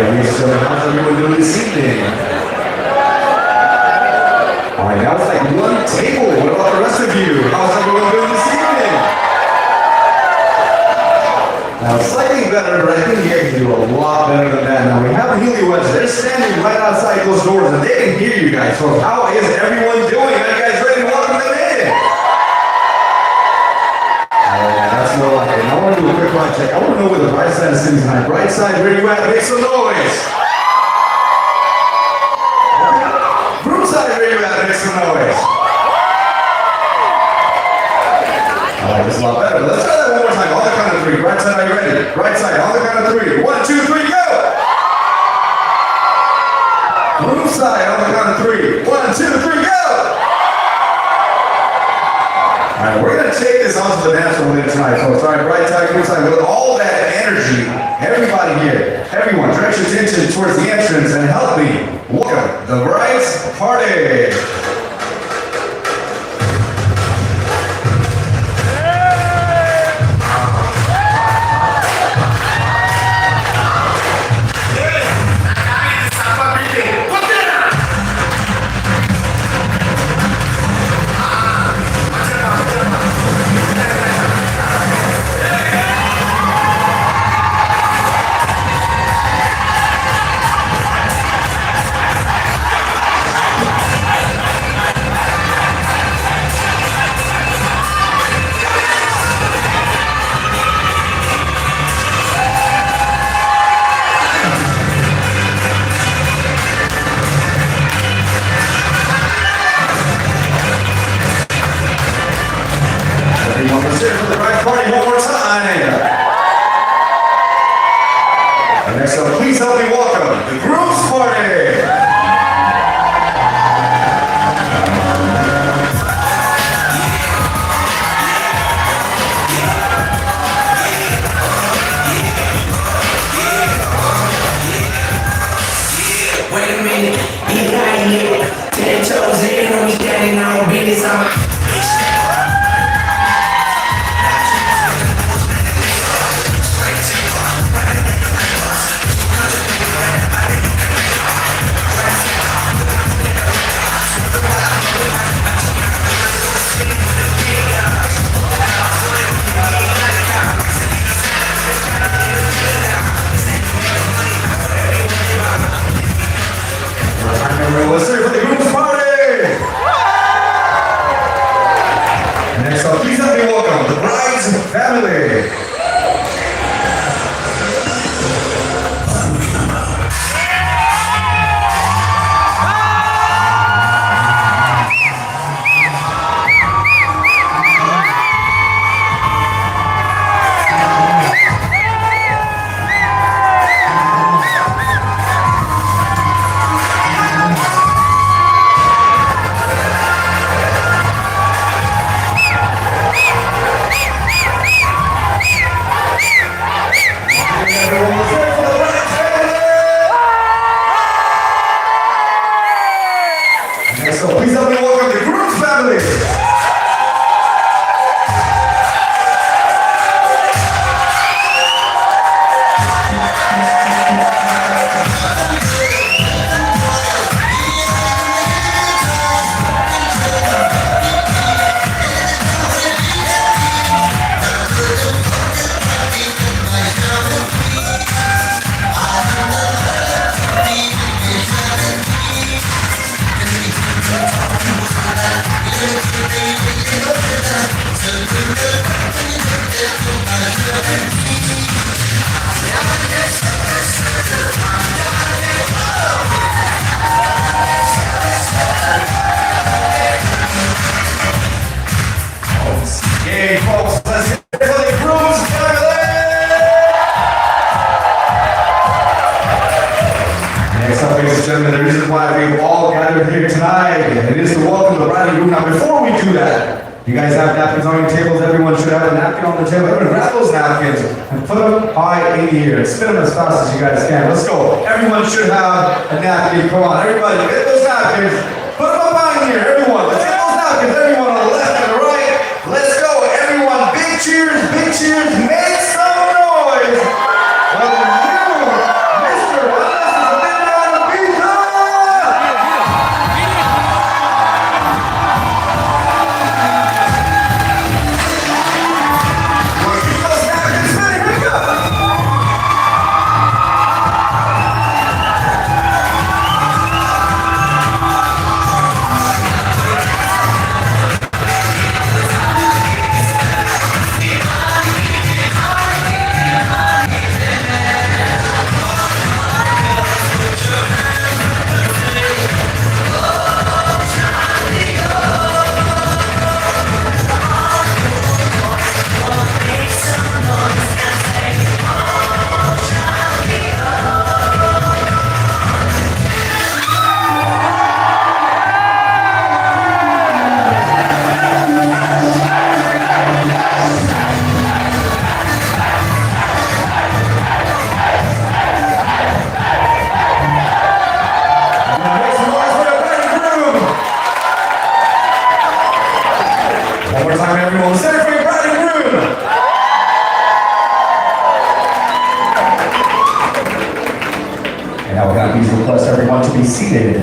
ladies and gentlemen, how's everyone doing this evening? Alright, that was like one table. What about the rest of you? How's everyone doing this evening? Now, slightly better, but I think you guys can do a lot better than that. Now, we have newlyweds. They're standing right outside those doors, and they can hear you guys. So how is everyone doing? Are you guys ready to welcome them in? That's more like it. I want to do a quick mic check. I want to know where the right side is sitting tonight. Right side, where you at? Make some noise. Groom side, where you at? Make some noise. I like this a lot better. Let's try that one more time. On the count of three. Right side, are you ready? Right side, on the count of three. 1, 2, 3, go! Groom side, on the count of three. 1, 2, 3, go! Alright, we're going to take this onto the dance floor later tonight. So sorry, right side, good side, with all that energy, everybody here, everyone, direct your attention towards the entrance and help me welcome the bride's party. Let's hear it for the bride party one more time. And next up, please help me welcome the groom's party. Wait a minute, he got here. 10 toes in on me, standing on business on my. Let's hear it for the groom's party! Next up, please help me welcome the bride's family. So please help me welcome the Groom family. Okay, folks, let's get it for the Groom's family! Next up, ladies and gentlemen, the reason why we've all gathered here tonight, it is to welcome the bride and groom. Now, before we do that, you guys have napkins on your tables. Everyone should have a napkin on the table. Everyone grab those napkins and put them high in the air. Spin them as fast as you guys can. Let's go. Everyone should have a napkin. Come on, everybody, get those napkins. Put them up high in here. Everyone, let's get those napkins. Everyone on the left and the right. Let's go. Everyone, big cheers, make some noise. Welcome you, Mr. Now we're going to please request everyone to be seated.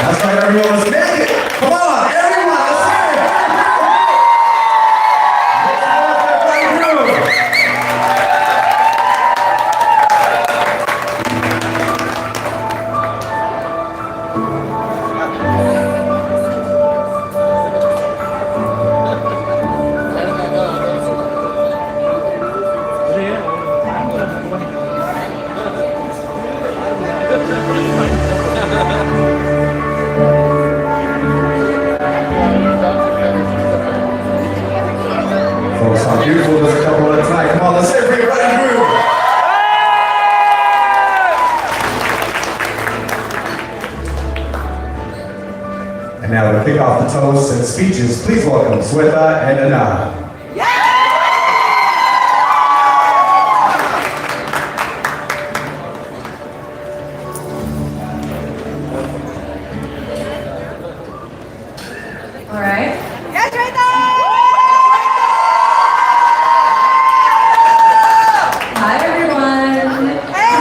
That's right, everyone, let's make it! Come on, everyone, let's make it! Folks, how beautiful does a couple look tonight? Come on, let's say it for your bride and groom. And now to kick off the toasts and speeches, please welcome Swetha and Anna. All right. Yes, Rita! Hi, everyone. Hey!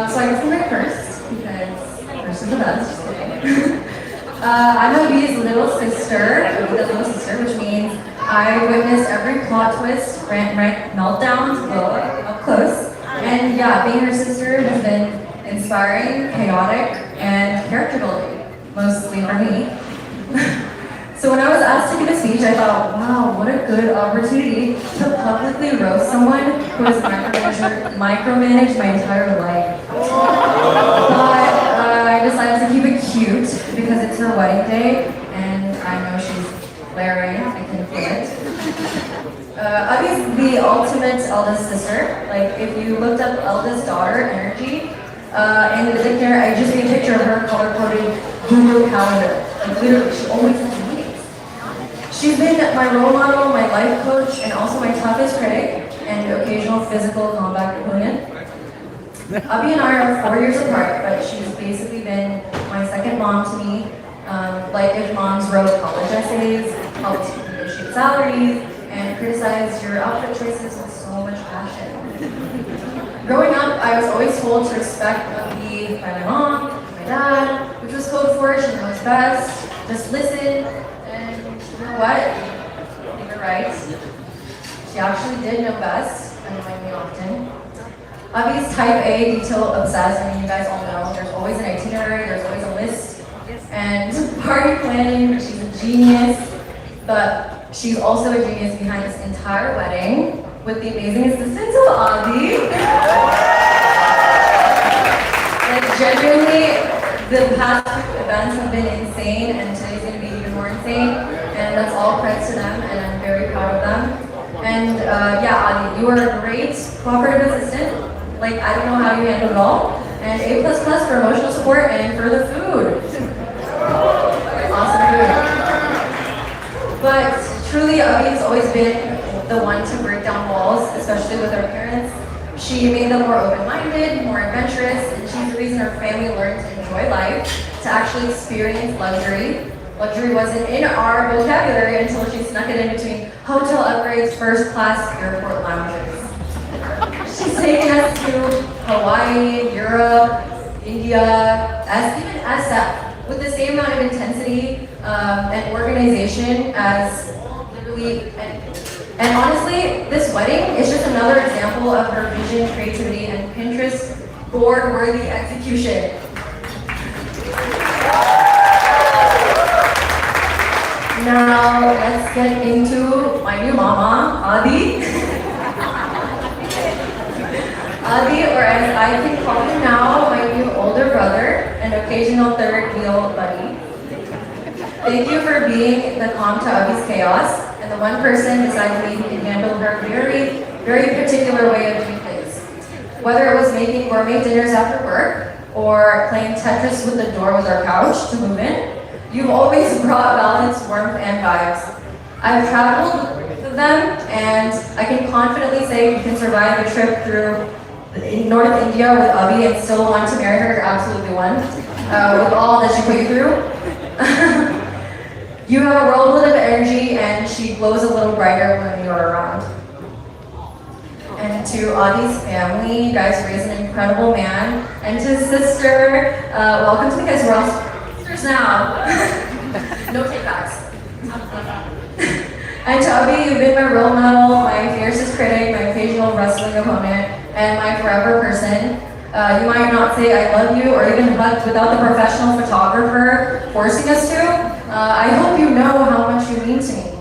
So I guess I'm going first because first is the best. Just kidding. I'm Abitha's little sister, which means I witnessed every plot twist, rant, meltdowns, up close. And yeah, being her sister has been inspiring, chaotic, and character building, mostly for me. So when I was asked to give a speech, I thought, wow, what a good opportunity to publicly roast someone who has micromanaged my entire life. But I decided to keep it cute because it's her wedding day, and I know she's flaring, I can feel it. Abby's the ultimate eldest sister. Like, if you looked up eldest daughter energy, in the dictionary, I just made a picture of her color-coded Google Calendar. Like literally, she always has meetings. She's been my role model, my life coach, and also my toughest critic and occasional physical combat opponent. Abby and I are 4 years apart, but she's basically been my second mom to me. Like if moms wrote college essays, helped negotiate salaries, and criticized your outfit choices with so much passion. Growing up, I was always told to respect Abby by my mom, my dad, which was code for she knows best, just listen, and you know what? They were right. She actually did know best, and reminded me often. Abby's type A, detail obsessed. I mean, you guys all know, there's always an itinerary, there's always a list. And party planning, she's a genius, but she's also a genius behind this entire wedding with the amazing assistance of Abby. Like, genuinely, the past few events have been insane, and today's gonna be even more insane, and that's all credit to them, and I'm very proud of them. And yeah, Adi, you are a great cooperative assistant. Like, I don't know how you handle it all. And A++ for emotional support and for the food. Awesome food. But truly, Abby has always been the one to break down walls, especially with our parents. She made them more open-minded, more adventurous, and she's the reason our family learned to enjoy life, to actually experience luxury. Luxury wasn't in our vocabulary until she snuck it in between hotel upgrades, first-class airport lounges. She's taken us to Hawaii, Europe, India, even SF, with the same amount of intensity and organization as literally, and honestly, this wedding is just another example of her vision, creativity, and Pinterest board-worthy execution. Now, let's get into my new mama, Adi. Adi, or as I can call him now, my new older brother and occasional third wheel buddy. Thank you for being the calm to Abby's chaos and the one person beside me who can handle her very, very particular way of doing things. Whether it was making gourmet dinners after work or playing Tetris with the door with our couch to move in, you've always brought balance, warmth, and vibes. I've traveled with them, and I can confidently say you can survive a trip through North India with Abby and still want to marry her, absolutely one, with all that she put you through. You have a whirlwind of energy, and she glows a little brighter when you're around. And to Adi's family, you guys raised an incredible man, and to his sister, welcome to the guys, we're all sisters now. No takebacks. And to Abby, you've been my role model, my fiercest critic, my occasional wrestling opponent, and my forever person. You might not say I love you or even hug without the professional photographer forcing us to. I hope you know how much you mean to me.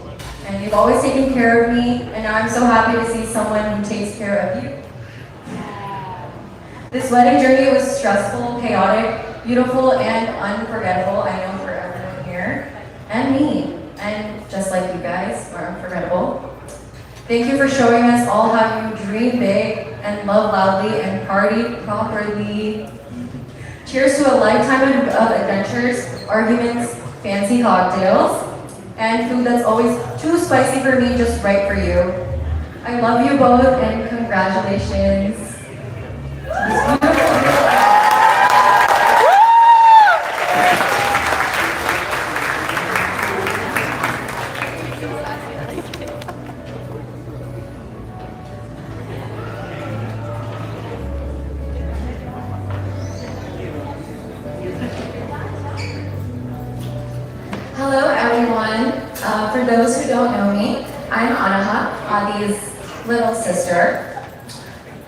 And you've always taken care of me, and now I'm so happy to see someone who takes care of you. This wedding journey was stressful, chaotic, beautiful, and unforgettable, I know, for everyone here, and me. And just like you guys are unforgettable. Thank you for showing us all how you dream big and love loudly and party properly. Cheers to a lifetime of adventures, arguments, fancy cocktails, and food that's always too spicy for me, just right for you. I love you both and congratulations. It's beautiful. Hello everyone. For those who don't know me, I'm Anaha, Adi's little sister.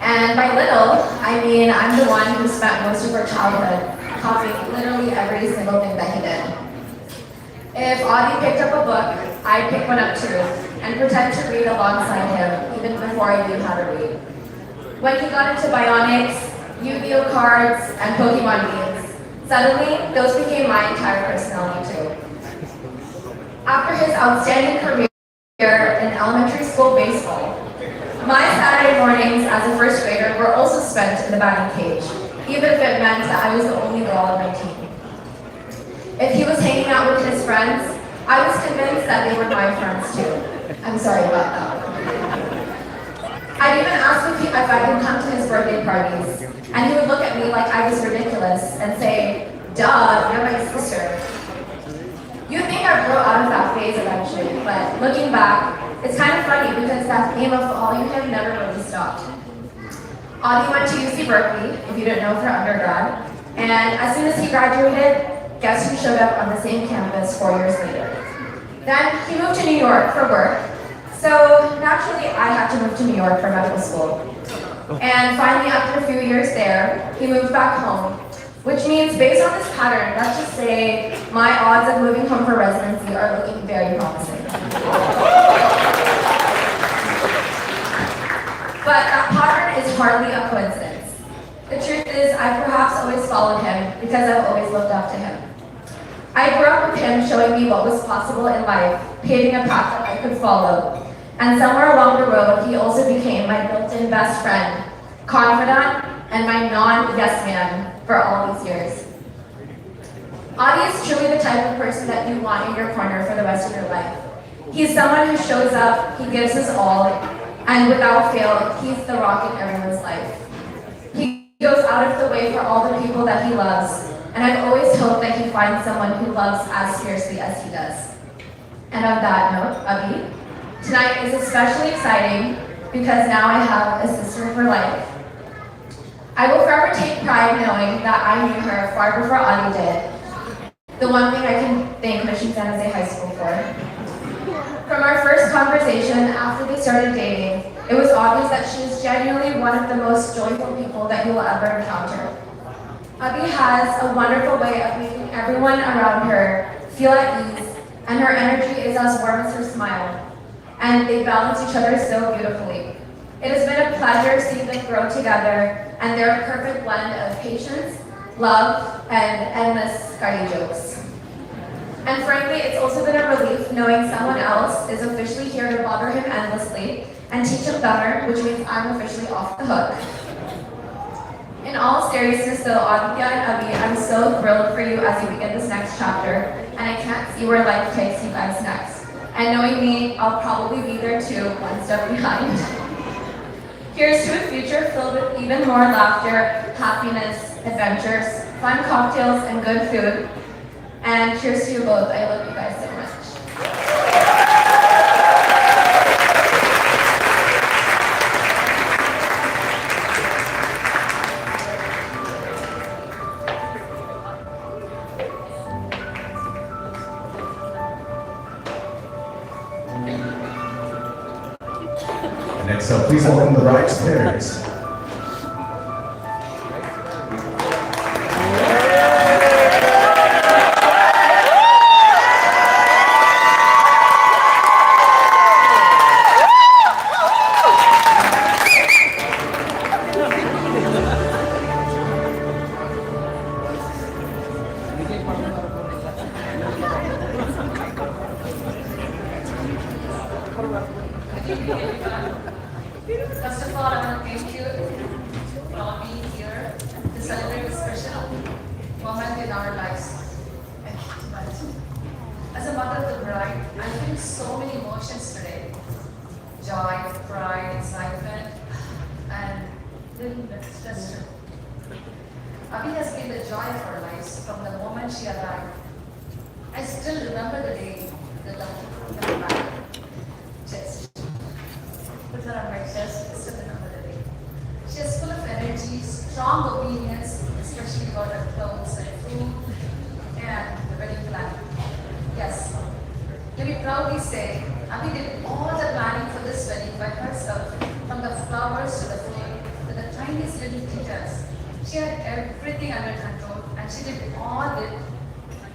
And by little, I mean I'm the one who spent most of her childhood copying literally every single thing that he did. If Adi picked up a book, I'd pick one up too, and pretend to read alongside him, even before I knew how to read. When he got into bionics, Yu-Gi-Oh cards, and Pokemon games, suddenly those became my entire personality too. After his outstanding career in elementary school baseball, my Saturday mornings as a first grader were also spent in the batting cage. even if it meant that I was the only girl on my team. If he was hanging out with his friends, I was convinced that they were my friends too. I'm sorry about that. I'd even ask if I could come to his birthday parties, and he would look at me like I was ridiculous and say, "Duh, you're my sister." You'd think I'd grow out of that phase eventually, but looking back, it's kind of funny because that theme of following him never really stopped. Adi went to UC Berkeley, if you didn't know, for undergrad, and as soon as he graduated, guess who showed up on the same campus 4 years later? Then he moved to New York for work, so naturally I had to move to New York for medical school. And finally, after a few years there, he moved back home, which means based on this pattern, let's just say my odds of moving home for residency are looking very promising. But that pattern is hardly a coincidence. The truth is, I perhaps always followed him because I've always looked up to him. I grew up with him showing me what was possible in life, paving a path that I could follow. And somewhere along the road, he also became my built-in best friend, confidant, and my non-yes man for all these years. Adi is truly the type of person that you want in your corner for the rest of your life. He's someone who shows up, he gives his all, and without fail, he's the rock in everyone's life. He goes out of the way for all the people that he loves, and I've always hoped that he finds someone who loves as fiercely as he does. And on that note, Abhi, tonight is especially exciting because now I have a sister for life. I will forever take pride knowing that I knew her far before Adi did. The one thing I can thank Mission San Jose High School for. From our first conversation after we started dating, it was obvious that she is genuinely one of the most joyful people that you will ever encounter. Abhi has a wonderful way of making everyone around her feel at ease, and her energy is as warm as her smile. And they balance each other so beautifully. It has been a pleasure seeing them grow together, and they're a perfect blend of patience, love, and endless Cardi jokes. And frankly, it's also been a relief knowing someone else is officially here to bother him endlessly and teach him better, which means I'm officially off the hook. In all seriousness though, Aditya and Abhi, I'm so thrilled for you as you begin this next chapter, and I can't see where life takes you guys next. And knowing me, I'll probably be there too, one step behind. Here's to a future filled with even more laughter, happiness, adventures, fun cocktails, and good food. And cheers to you both. I love you guys so much. Next up, please welcome the bride's parents. First of all, I want to thank you for being here to celebrate this special moment in our lives. But as a mother of the bride, I feel so many emotions today. Joy, pride, excitement, and little bit stress. Abhi has been the joy of our lives from the moment she arrived. I still remember the day the doctor put her on my chest. Put her on my chest, I still remember the day. She is full of energy, strong opinions, especially about her clothes and food and the wedding plan. Yes, let me proudly say, Abhi did all the planning for this wedding by herself, from the flowers to the food to the tiniest little details. She had everything under control, and she did all it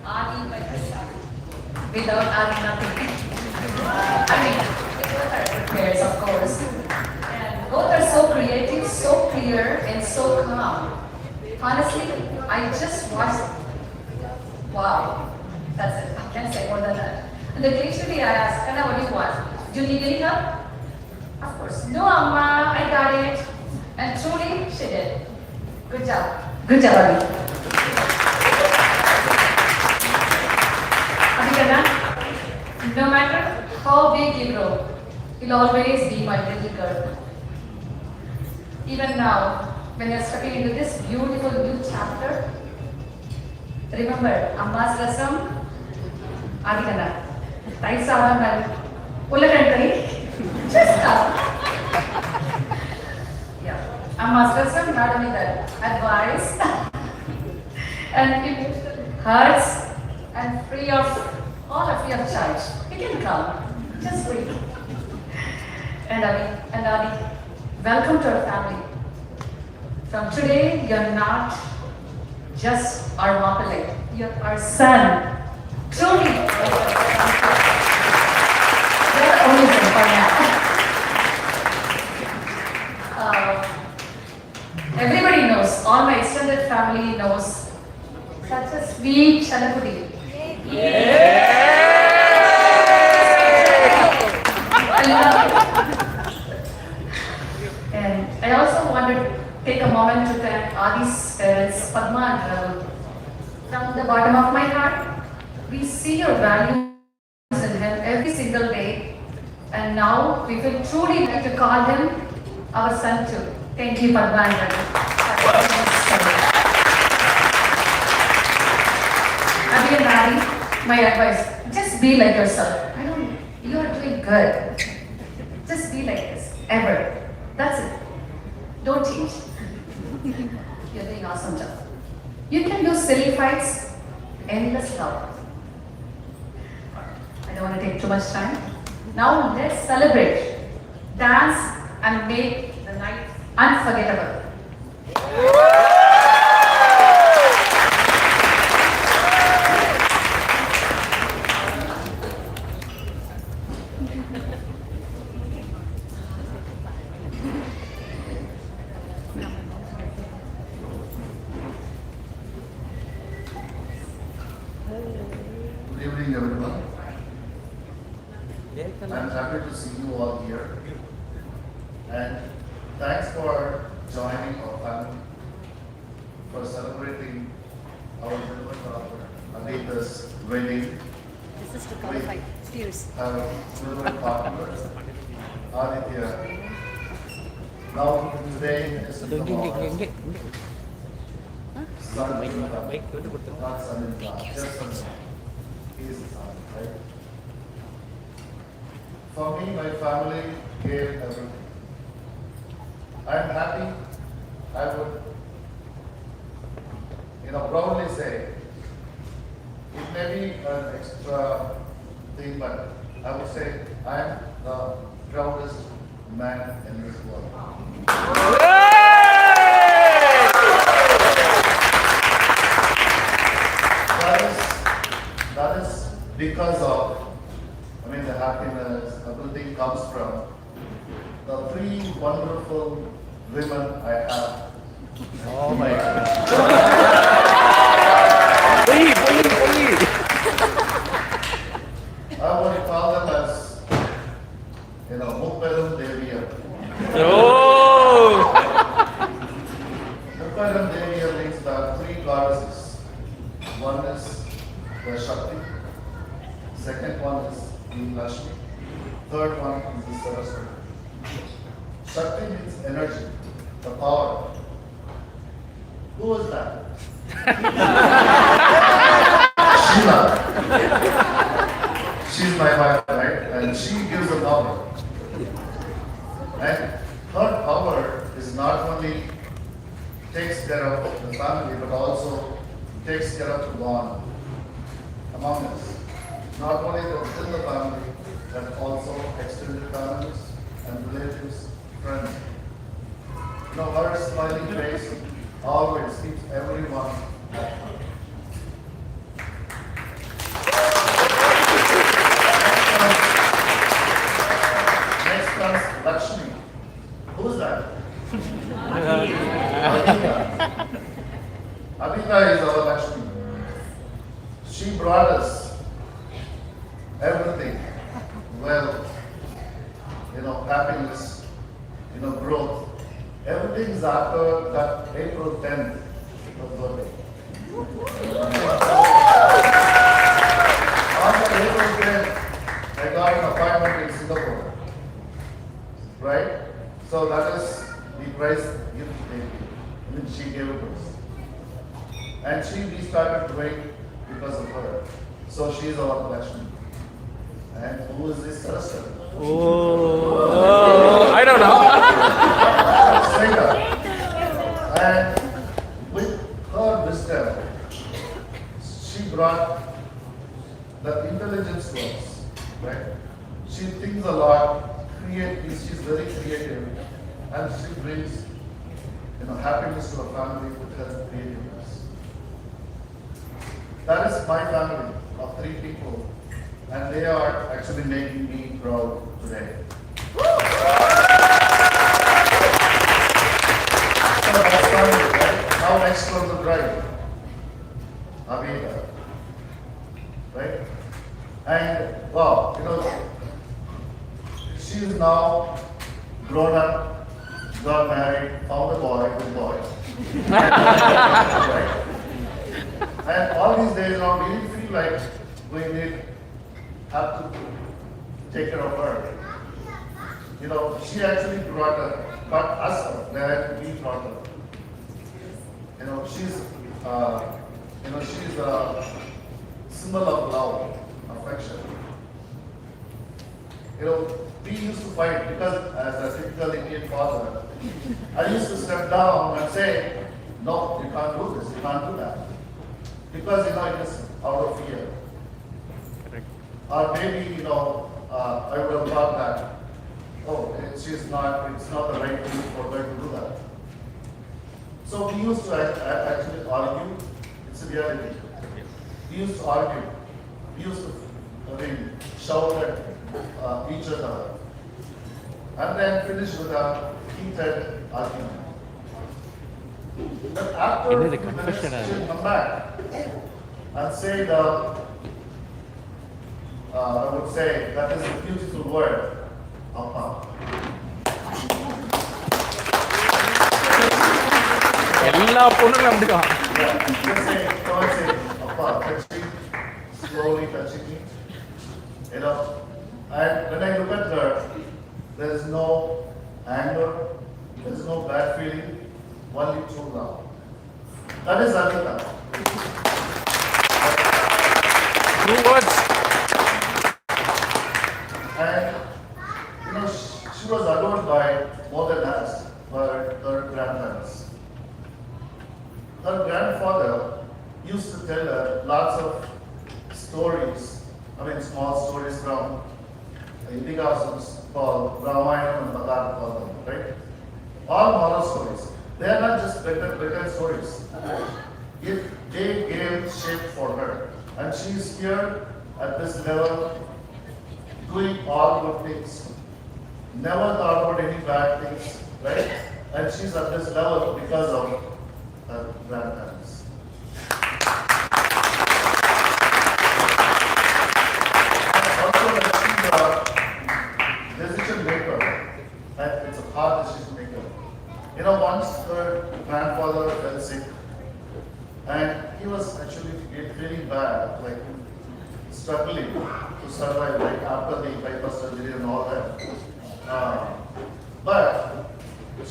Adi by herself, without adding nothing. I mean, both are prepares, of course. And both are so creative, so clear, and so calm. Honestly, I just watched. Wow, that's it. I can't say more than that. And the gracefully I asked, Kana, what do you want? Do you need any help? Of course. No, Amma, I got it. And truly, she did. Good job. Good job, Abhi. Abhikana, no matter how big you grow, you'll always be my little girl. Even now, when you're stepping into this beautiful new chapter, remember Amma's rasam, Abhikana, rice savan and ullagantari, just come. Yeah, Amma's rasam, not only that, advice and if it hurts and free of all of your charge, you can come, just breathe. And Adi, welcome to our family. From today, you're not just our Mapale, you're our son. Truly, you're the only son for now. Everybody knows, all my extended family knows, such a sweet Chanakudi. I love it. And I also wanted to take a moment to thank Adi's parents, Padma and Rahul. From the bottom of my heart, we see your values in him every single day. And now we will truly like to call him our son too. Thank you, Padma and Rahul. Adi and Adi, my advice, just be like yourself. You are doing good. Just be like this, ever. That's it. Don't change. You're doing awesome job. You can do silly fights, endless love. I don't want to take too much time. Now let's celebrate, dance, and make the night unforgettable. Good evening, everyone. I'm happy to see you all here. And thanks for joining our family, for celebrating our beloved daughter, Abitha's wedding. This is to qualify. Excuse. Our beloved partner, Aditya. Now, today is the son in law, not son in law, just son in law. He is the son, right? For me, my family gave everything. I am happy. I would, proudly say, it may be an extra thing, but I would say I am the proudest man in this world. That is because of, the happiness, everything comes from the three wonderful women I have. Oh my God. I would call them as, Mukperum Deviya. Mukperum Deviya means the three goddesses. One is the Shakti, second one is the Lakshmi, third one is the Saraswati. Shakti means energy, the power. Who is that? Sheila. She's my wife, right? And she gives the power. And her power is not only takes care of the family, but also takes care of the bond among us. Not only within the family, but also extended families and relatives, friends. Her smiling face always keeps everyone happy. Next comes Lakshmi. Who's that? Abitha. Abitha is our Lakshmi. She brought us everything, wealth, happiness, growth. Everything is after that April 10th, her birthday. On the April 10th, I got an appointment in Singapore. Right? So that is the price gift she gave it to us. And we started doing because of her. So she is our collection. And who is this sister? Oh, I don't know. And with her wisdom, she brought the intelligence to us, right? She thinks a lot, she's very creative, and she brings, happiness to her family with her creativeness. That is my family of 3 people, and they are actually making me proud today. So that's family, right? Now next comes the bride, Abitha, right? And wow, she is now grown up, got married, found a boy, good boy. Right? And all these days now, we feel like we have to take care of her. She actually brought us up where we brought her. She's a symbol of love, affection. We used to fight because as a typical Indian father, I used to step down and say, no, you can't do this, you can't do that. Because, it is out of fear. Or maybe, I would have thought that, it's not the right thing for her to do that. So we used to actually argue, it's a reality. We used to argue. We used to, shout at each other. And then finish with a heated argument. But after Ini the a few minutes, confession, she'll come back and say I would say that is a beautiful word, Appa. எல்லா பொண்ணுங்களும் அப்படிதான். Yeah, just say, Appa, touching, slowly touching me. And when I look at her, there is no anger, there is no bad feeling, only true love. That is Abitha. True words. And she was adored by more than us, by her grandparents. Her grandfather used to tell her lots of stories, small stories from Indians called Ramayana and Bhagat, right? All moral stories. They are not just better stories. If they gave shape for her, and she is here at this level, doing all good things, never thought about any bad things, right? And she's at this level because of her grandparents. Also, she's a decision maker, and it's a hard decision maker. Once her grandfather fell sick, and he was actually feeling bad, like struggling to survive, like after the bypass surgery and all that. But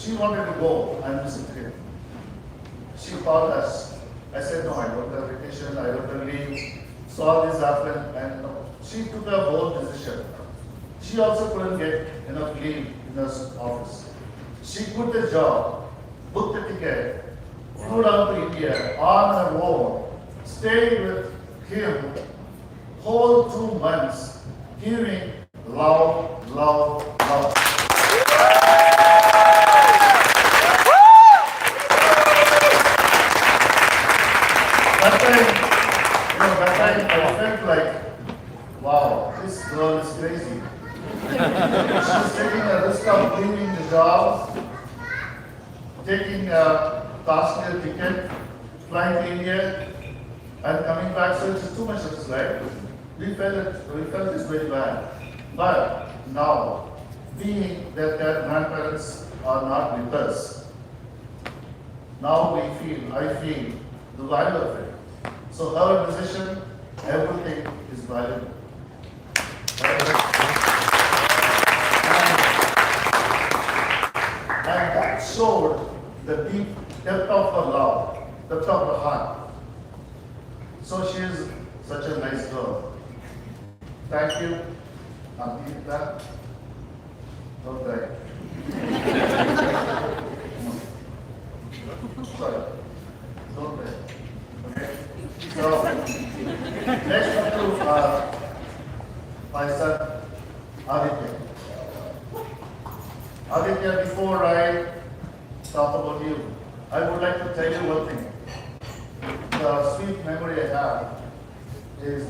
she wanted to go and visit him. She called us. I said, no, I don't have vacation, I don't have leave. So all this happened, and she took a bold decision. She also couldn't get enough leave in her office. She quit the job, booked a ticket, flew down to India on her own, stayed with him whole 2 months, hearing love, love, love. That time I felt like, wow, this girl is crazy. She's taking a risk of leaving the job, taking a costly ticket, flying to India, and coming back. So it's too much risk, right? We felt this very bad. But now, being that their grandparents are not with us, now I feel the value of it. So her decision, everything is valuable. And that showed the deep depth of her love, depth of her heart. So she is such a nice girl. Thank you, Abitha. Don't cry. Sorry. Don't cry. Okay? So, next up to my son, Aditya. Aditya, before I talk about you, I would like to tell you one thing. The sweet memory I have is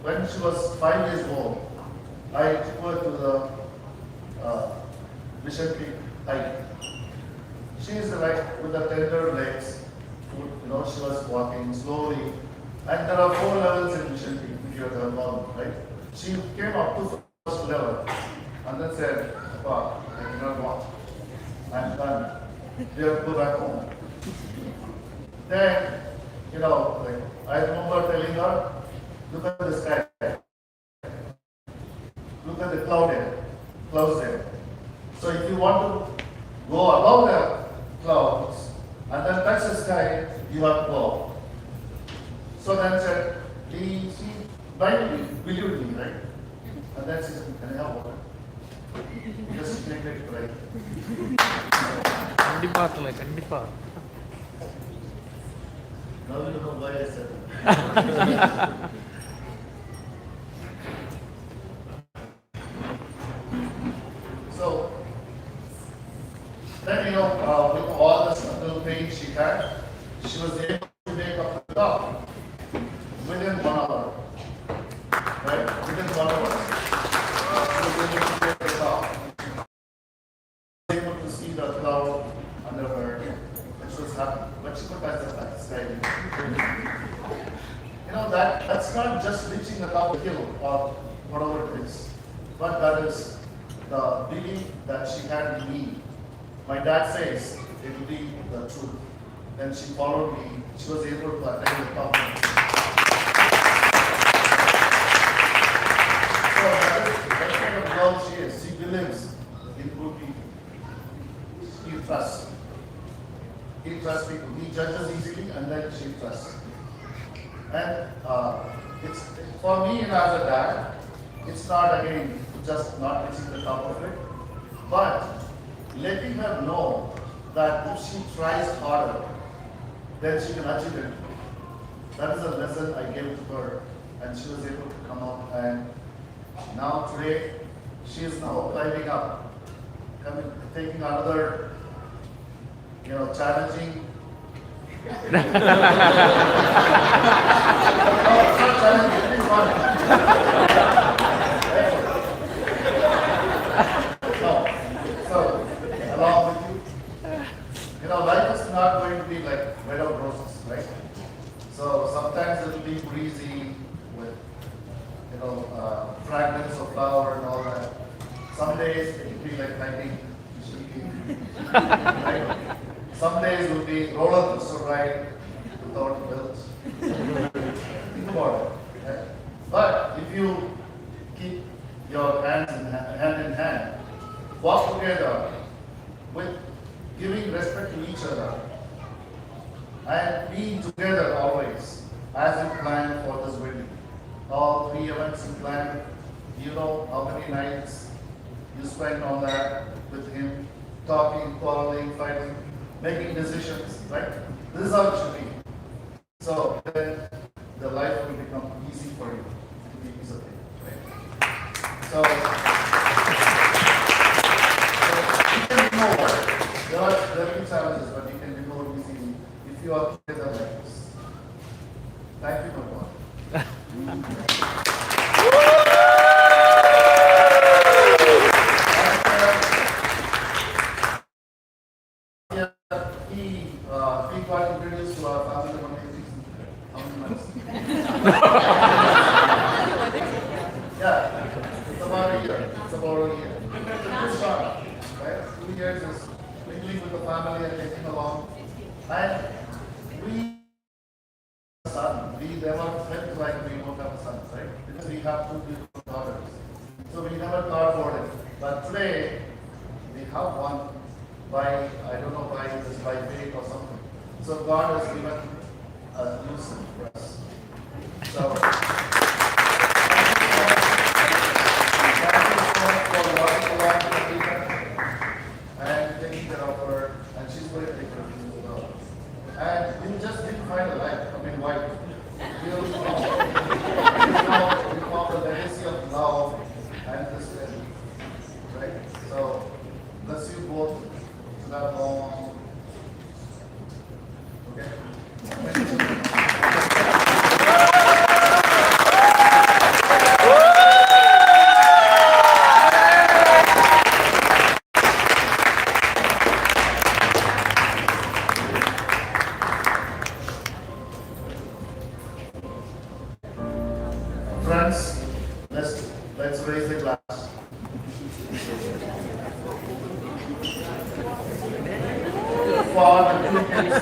when she was 5 years old, I took her to the Mission Peak hike. She is like with the tender legs, she was walking slowly. And there are 4 levels in Mission Peak, if you have gone, right? She came up to first level and then said, Papa, I cannot walk. I'm done. We have to go back home. Then, I remember telling her, look at the sky. Look at the clouds there. So if you want to go above the clouds and then touch the sky, you have to go. So then said, she believed me, right? And then she said, can I have water? Just take it, right? கண்டிப்பா தல கண்டிப்பா Now you know why I said that. So, then with all the subtle pain she had, she was able to make up the top within 1 hour. Right? Within 1 hour. She was able to make the top. She was able to see the cloud under her. And she was happy. But she could touch the sky. That's not just reaching the top of the hill or whatever it is. But that is the belief that she had in me. My dad says it will be the truth. Then she followed me. She was able to attain the top. So that kind of girl she is. She believes in good people. She trusts. He trusts people. He judges easily and then she trusts. And it's for me as a dad, it's not again just not reaching the top of it, but letting her know that if she tries harder, then she can achieve it. That is a lesson I gave to her, and she was able to come up. And now today, she is now climbing up, taking another, challenging. No, it's not challenging. It is fun. Along with you, life is not going to be like bed of roses, right? So sometimes it will be breezy with, fragments of flower and all that. Some days it will be like hiking, right? Some days will be roller coaster ride without belts. Think about it. Right? But if you keep your hand in hand, walk together with giving respect to each other and being together always as you plan for this wedding. All 3 events you plan, you know how many nights you spend on that with him, talking, quarreling, fighting, making decisions, right? This is how it should be. So then the life will become easy for you to be easy, right? So you can ignore. There will be challenges, but you can ignore easily if you are together like this. Thank you, my God. He got introduced to our family community. How many months? Yeah, it's about a year. It's short, right? 2 years is mingling with the family and taking along. And we have two beautiful daughters. So we never thought about it. But today, we have one by, I don't know, by fate or something. So God has given a new son for us. So, thank you so much for watching along with Abitha and taking care of her, and she's going to take care of you as well. And you just didn't find a wife. You found the legacy of love and respect, right? So, bless you both to that long. Okay? Friends, let's raise the glass. For the two kids,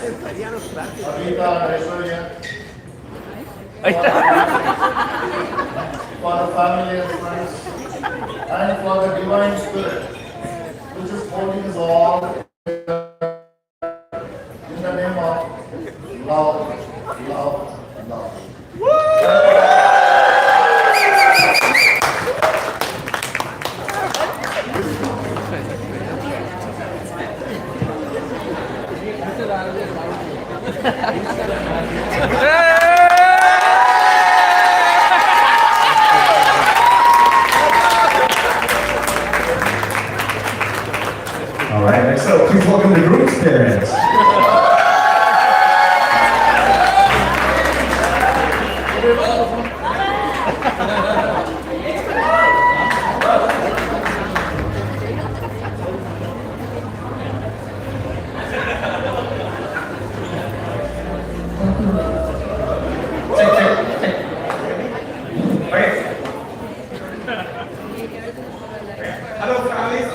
Abitha and Aishwarya, for the family and friends, and for the divine spirit, which is holding us all in the name of love, love, love. All right, next up, please welcome the groom's parents. Okay. Hello, families.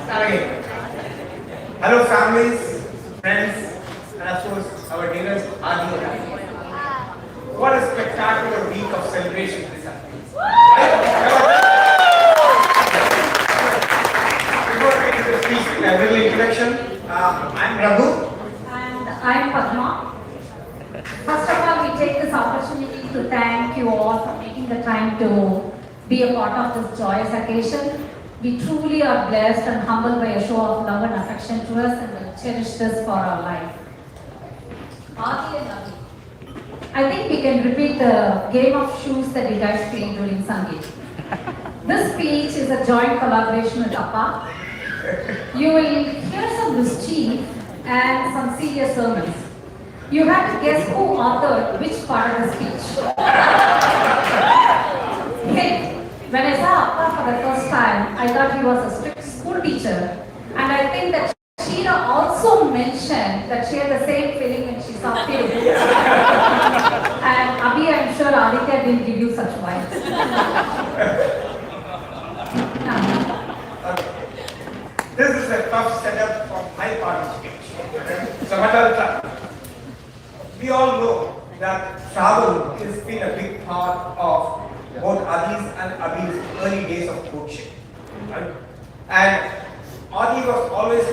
Start again. Hello, families, friends, and of course, our dearest Adi. What a spectacular week of celebration this has been. Before getting to the speech, a little introduction. I'm Raghu. And I'm Padma. First of all, we take this opportunity to thank you all for making the time to be a part of this joyous occasion. We truly are blessed and humbled by a show of love and affection to us, and will cherish this for our life. Adi and Abi. I think we can repeat the game of shoes that you guys played during Sangeet. This speech is a joint collaboration with Appa. You will hear some mischief and some serious sermons. You have to guess who authored which part of the speech. Hey, when I saw Appa for the first time, I thought he was a strict school teacher. And I think that Sheila also mentioned that she had the same feeling when she saw Phil. And Abhi, I'm sure Aditya didn't give you such vibes. This is a tough setup for my part of speech. So what I'll try. We all know that travel has been a big part of both Adi's and Abhi's early days of courtship. Right? And Adi was always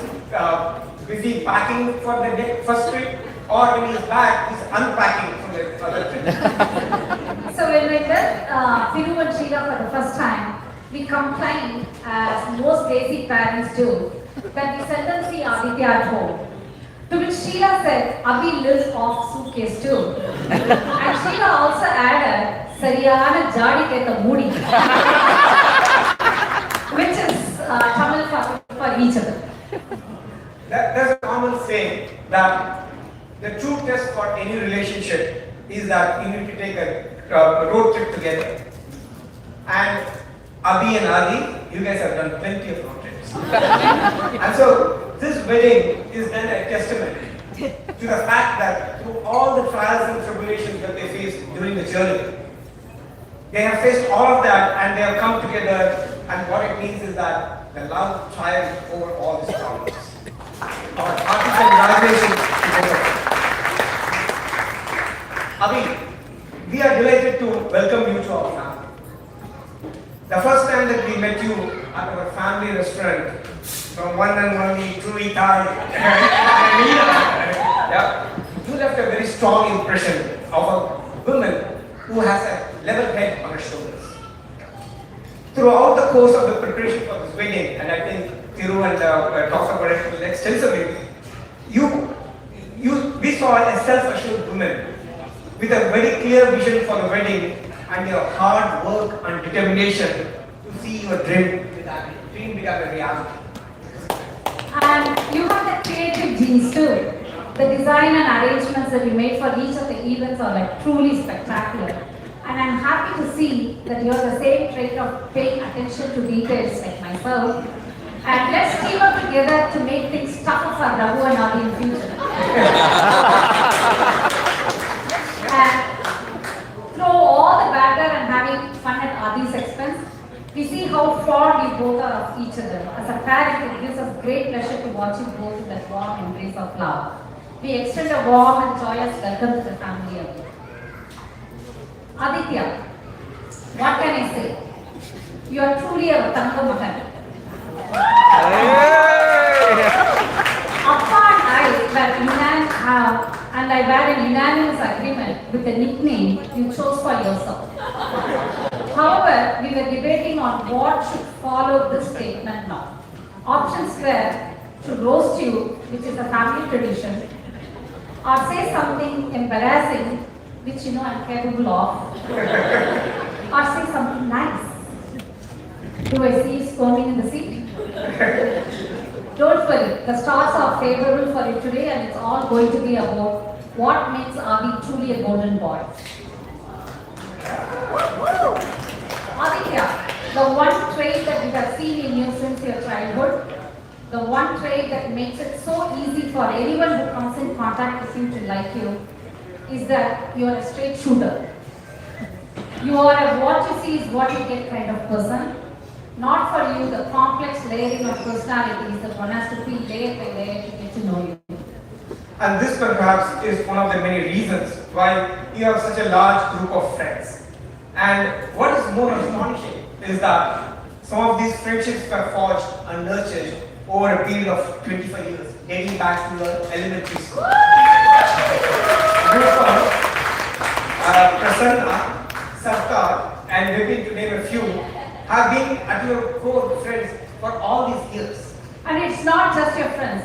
busy packing for the next first trip, or when he's back, he's unpacking for the other trip. So when we met Thiru and Sheila for the first time, we complained, as most lazy parents do, that we seldom see Aditya at home. To which Sheila said, Abhi lives off suitcase too. And Sheila also added, Sariyana Jadi Keta Moody. Which is Tamil for each other. There's a common saying that the true test for any relationship is that you need to take a road trip together. And Abhi and Adi, you guys have done plenty of road trips. And so this wedding is then a testament to the fact that through all the trials and tribulations that they faced during the journey, they have faced all of that and they have come together, and what it means is that the love triumphed over all these problems. Our hearty congratulations to both of them. strong impression of a woman who has a level head on her shoulders. Throughout the course of the preparation for this wedding, and I think Thiru and talked about it extensively, we saw a self-assured woman with a very clear vision for the wedding and your hard work and determination to see your dream become a reality. And you have the creative genes too. The design and arrangements that you made for each of the events are like truly spectacular. And I'm happy to see that you have the same trait of paying attention to details like myself. And let's team up together to make things tougher for Raghu and Adi in future. And through all the banter and having fun at Adi's expense, we see how fond you both are of each other. As a parent, it gives us great pleasure to watch you both in that warm embrace of love. We extend a warm and joyous welcome to the family of Aditya. What can I say? You are truly a Tanga Mahan. Upon I were in unanimous agreement with the nickname you chose for yourself. However, we were debating on what should follow this statement now. Options were to roast you, which is a family tradition, or say something embarrassing, which you know I'm capable of, or say something nice. Do I see you squirming in the seat? Don't worry, the stars are favorable for you today, and it's all going to be about what makes Adi truly a golden boy. Aditya, the one trait that we have seen in you since your childhood, the one trait that makes it so easy for anyone who comes in contact with you to like you, is that you are a straight shooter. You are a what you see is what you get kind of person. Not for you the complex layering of personalities that one has to peel layer by layer to get to know you. And this perhaps is one of the many reasons why you have such a large group of friends. And what is more astonishing is that some of these friendships were forged and nurtured over a period of 25 years, dating back to your elementary school. Prasanna, Sarkar, and Vipin, to name a few, have been at your core friends for all these years. And it's not just your friends.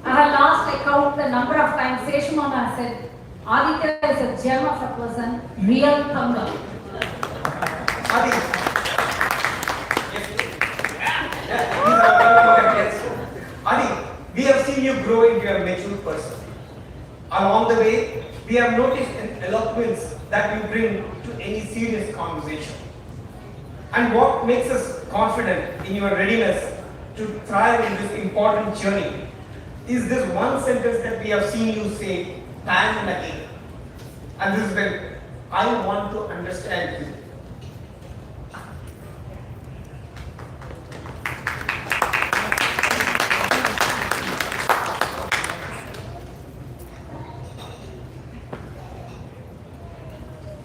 I have lost count the number of times Seshmana said, Aditya is a gem of a person, real Tanga. Adi, Adi, we have seen you grow into a mature person. Along the way, we have noticed an eloquence that you bring to any serious conversation. And what makes us confident in your readiness to thrive in this important journey is this one sentence that we have seen you say time and again. And this is when I want to understand you.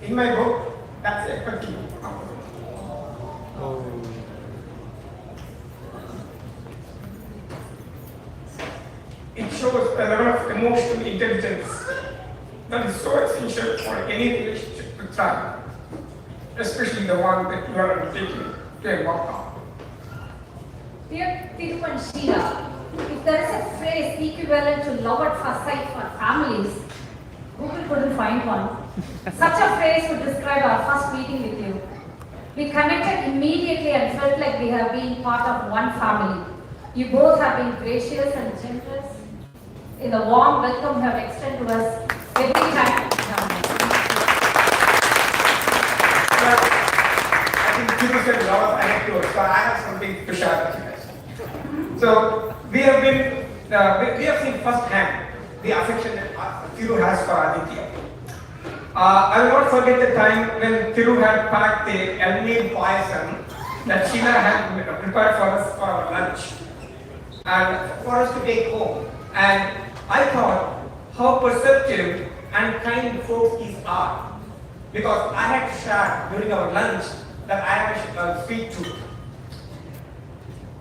In my book, that's empathy. It shows a level of emotional intelligence that is so essential for any relationship to thrive, especially the one that you are undertaking to embark on. Dear Thiru and Sheila, if there is a phrase equivalent to love at first sight for families, Google couldn't find one. Such a phrase would describe our first meeting with you. We connected immediately and felt like we have been part of one family. You both have been gracious and generous in the warm welcome you have extended to us every time. I think Thiru said a lot of anecdotes, so I have something to share with you guys. So we have seen firsthand the affection that Thiru has for Aditya. I will not forget the time when Thiru had packed the elmi payasam that Sheila had prepared for us for our lunch and for us to take home. And I thought how perceptive and kind folks these are, because I had shared during our lunch that I have a sweet tooth.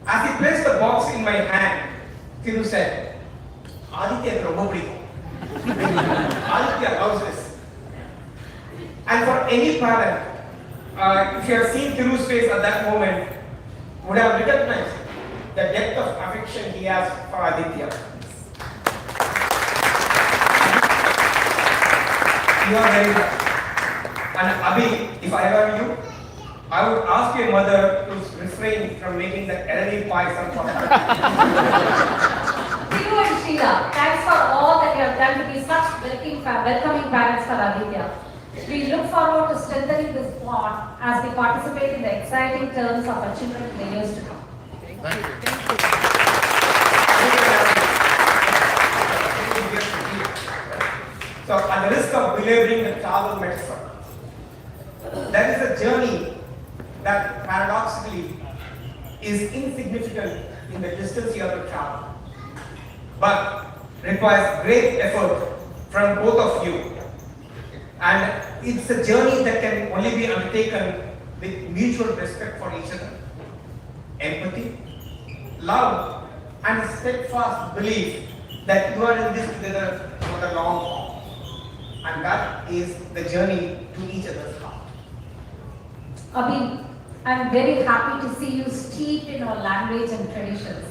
As he placed the box in my hand, Thiru said, Aditya Brahmabriko. Aditya loves this. And for any parent, if you have seen Thiru's face at that moment, would have recognized the depth of affection he has for Aditya. You are very right. And Abhi, if I were you, I would ask your mother to refrain from making that enemy pie for her. Thiru and Sheila, thanks for all that you have done to be such welcoming parents for Aditya. We look forward to strengthening this bond as we participate in the exciting terms of our children in the years to come. Thank you. So, at the risk of belaboring the travel metaphor, there is a journey that paradoxically is insignificant in the distance you have to travel, but requires great effort from both of you. And it's a journey that can only be undertaken with mutual respect for each other, empathy, love, and a steadfast belief that you are in this together for the long haul. And that is the journey to each other's heart. Abhi, I'm very happy to see you steeped in our language and traditions.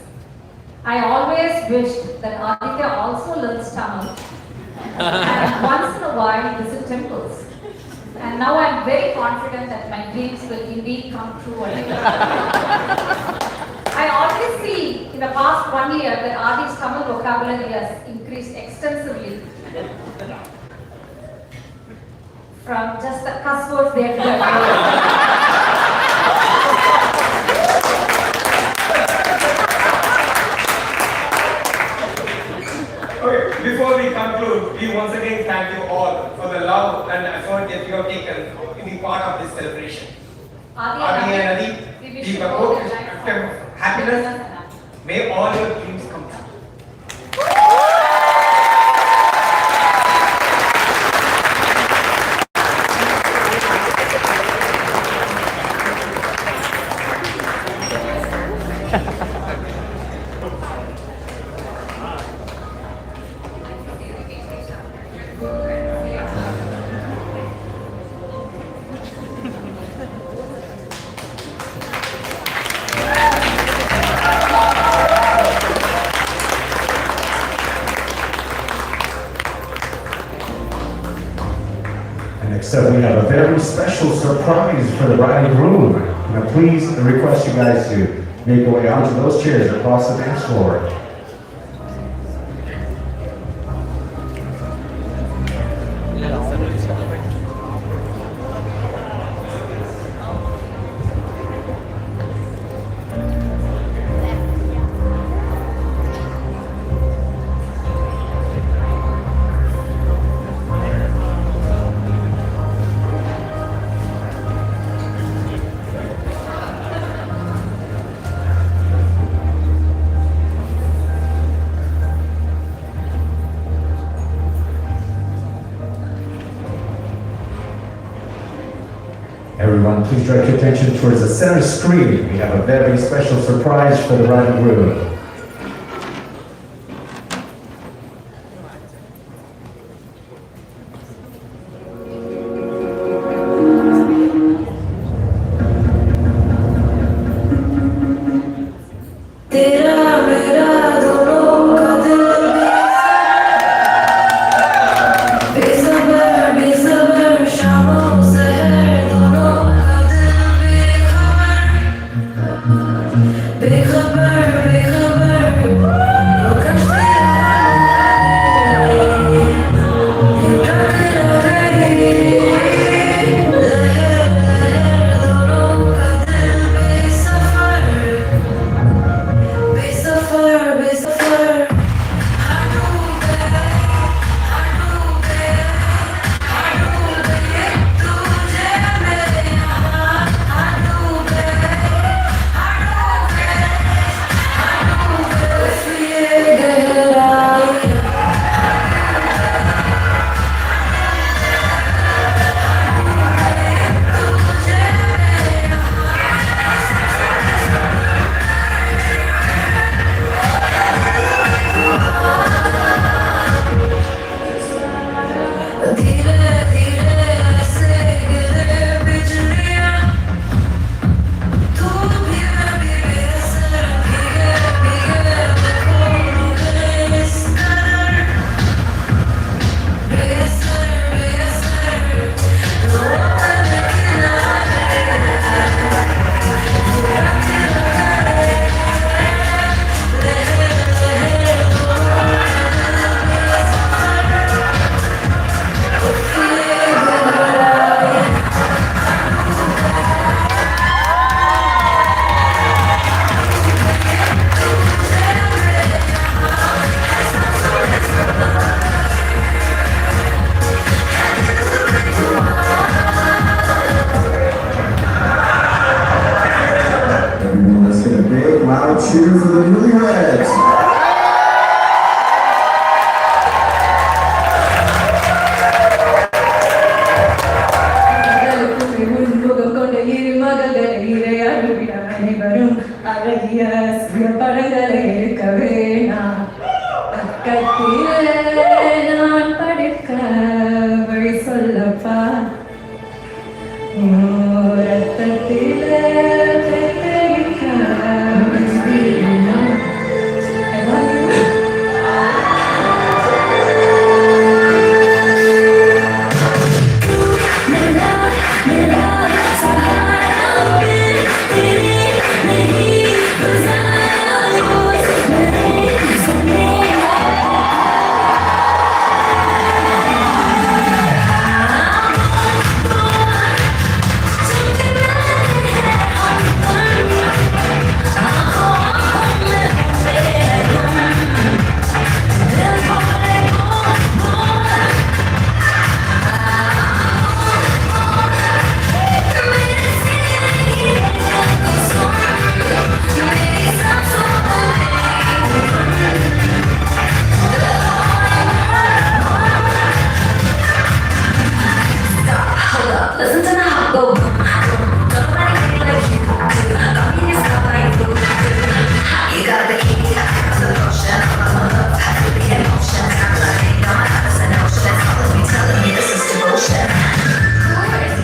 I always wished that Aditya also learns Tamil and once in a while visit temples. And now I'm very confident that my dreams will indeed come true. I already see in the past 1 year that Adi's Tamil vocabulary has increased extensively from just the cuss words they have. Okay, before we conclude, we once again thank you all for the love and effort that you have taken to be part of this celebration. Adi and Adi, we both happiness. May all your dreams come true. Next up, we have a very special surprise for the bride and groom. Now, please request you guys to make your way onto those chairs across the dance floor. Everyone, please direct your attention towards the center screen. We have a very special surprise for the bride and groom. बेखबर बेखबर நான் படுக்க வழி சொல்லப்பா ஓ ரத்தத்தில பெத்தெடுக்க I love you. Listen to my heart go boom. Don't nobody hate like you do. Love me yourself like you do. You got the key, I got the potion. I'm on love, I feel the emotion. I'm loving, know my heart is an ocean. It's all of me telling me this is devotion.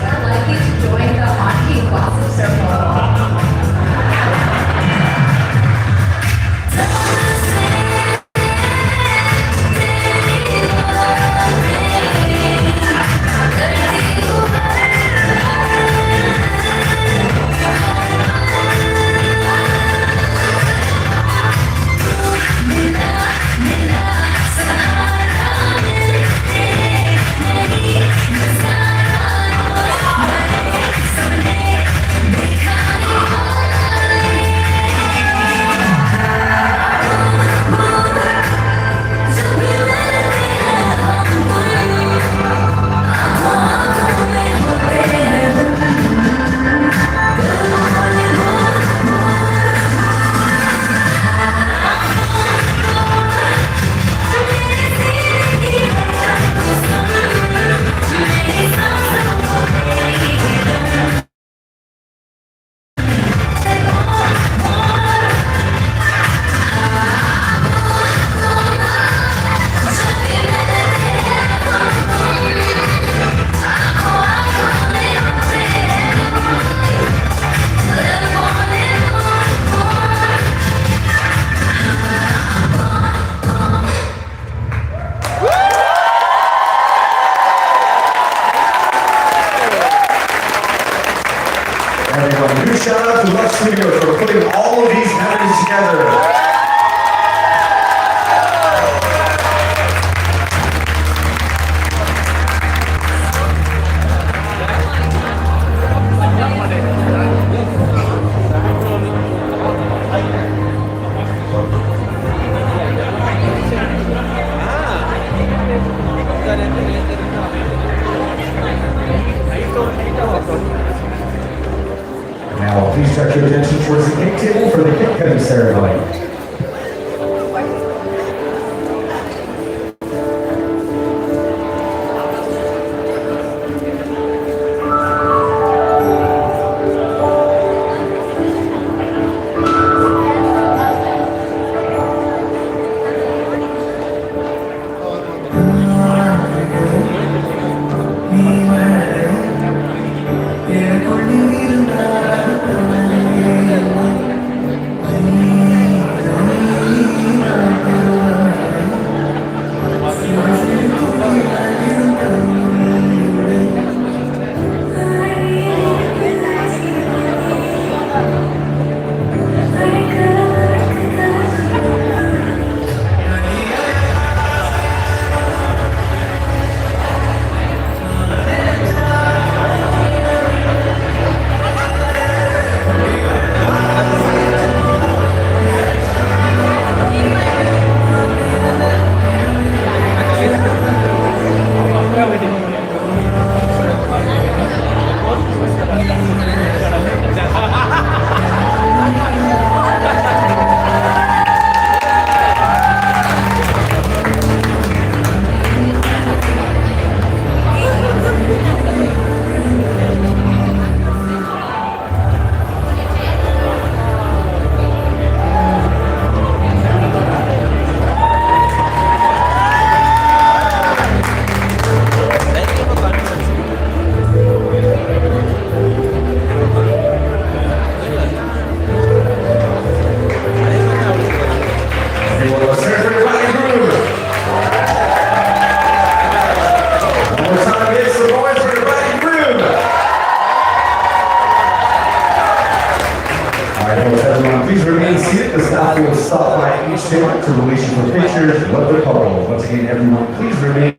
I'd like you to join the hockey gossip circle. Everyone, huge shout out to Lux Studios for putting all of these memories together. Now, please direct your attention towards the cake table for the cake cutting ceremony. நீ position for pictures of the couple. Once again, everyone, please remain.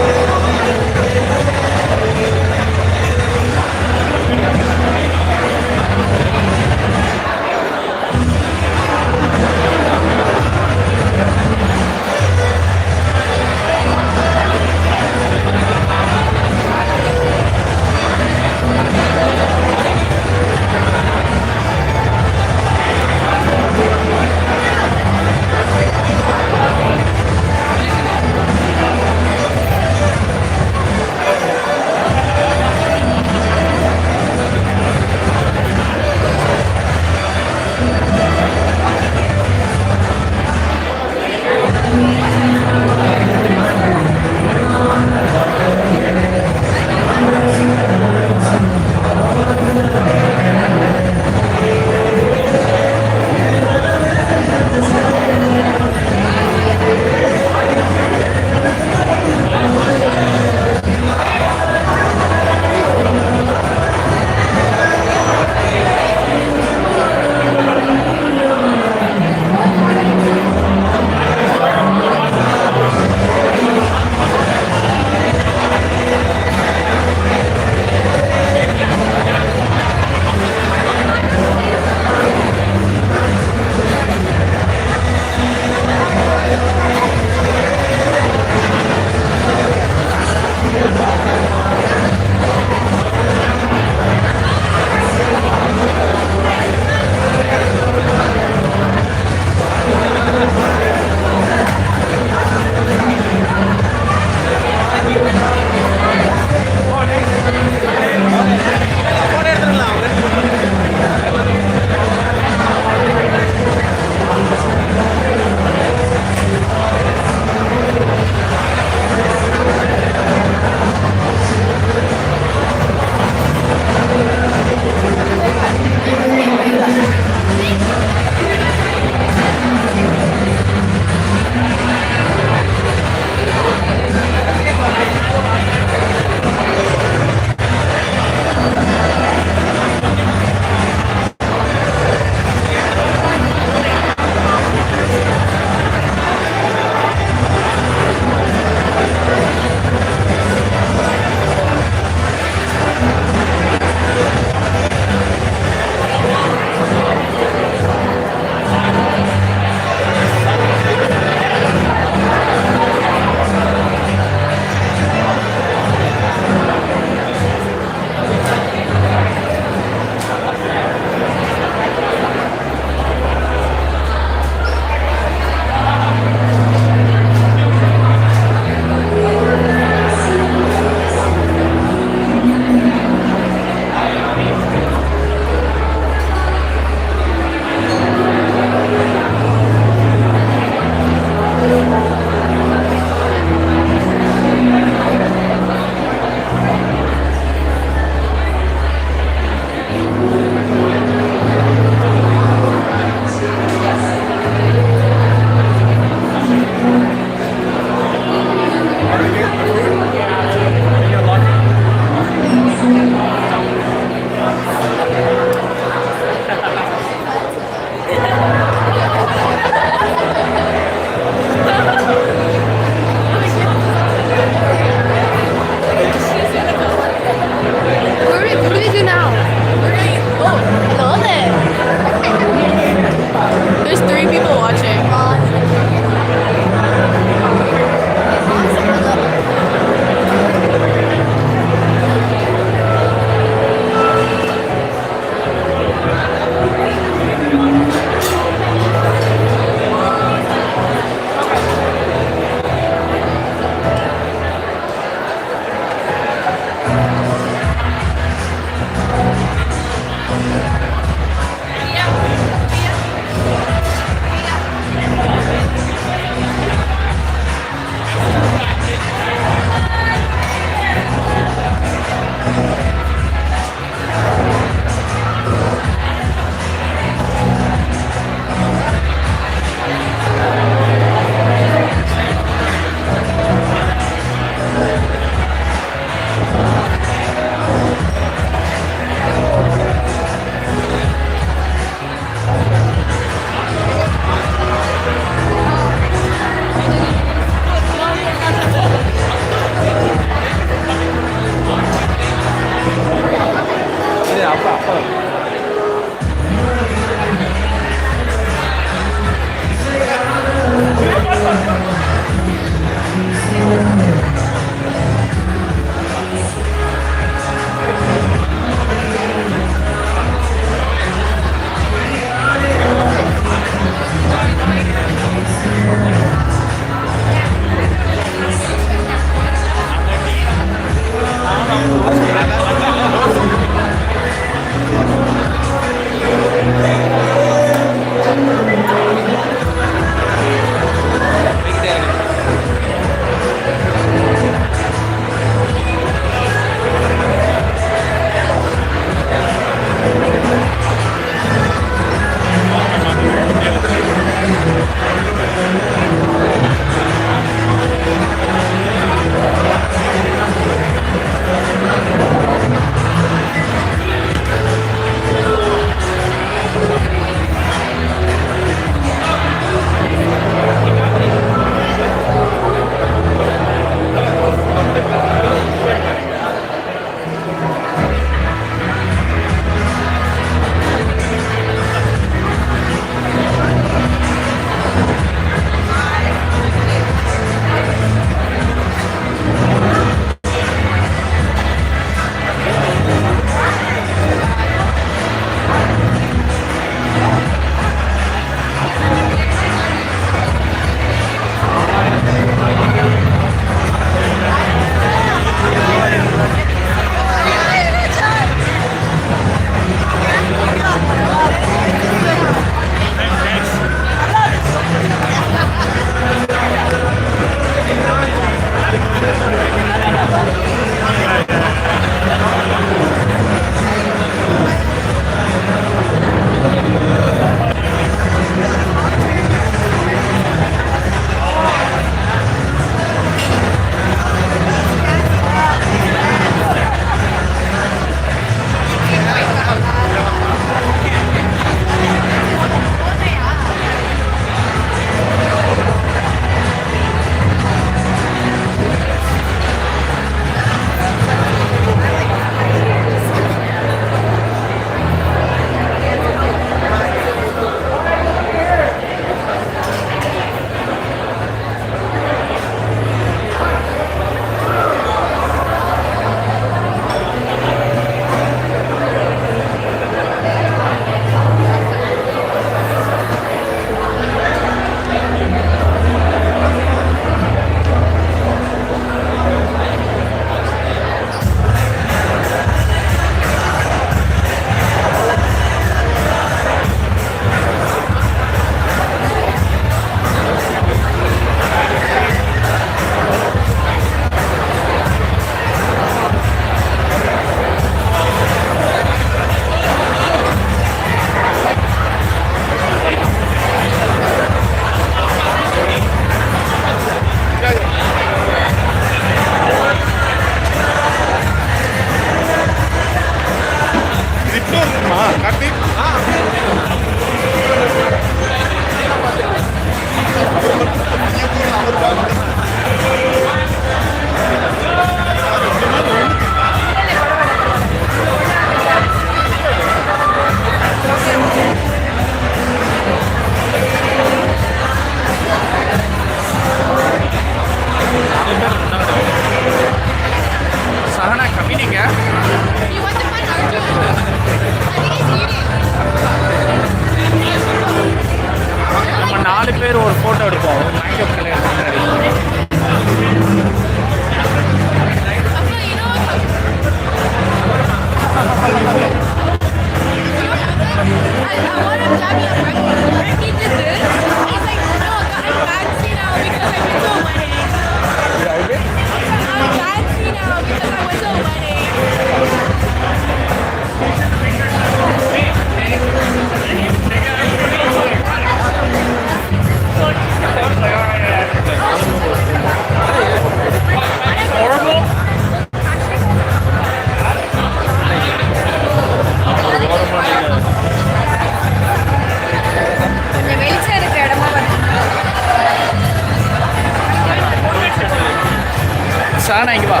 சாணா இங்கே வா.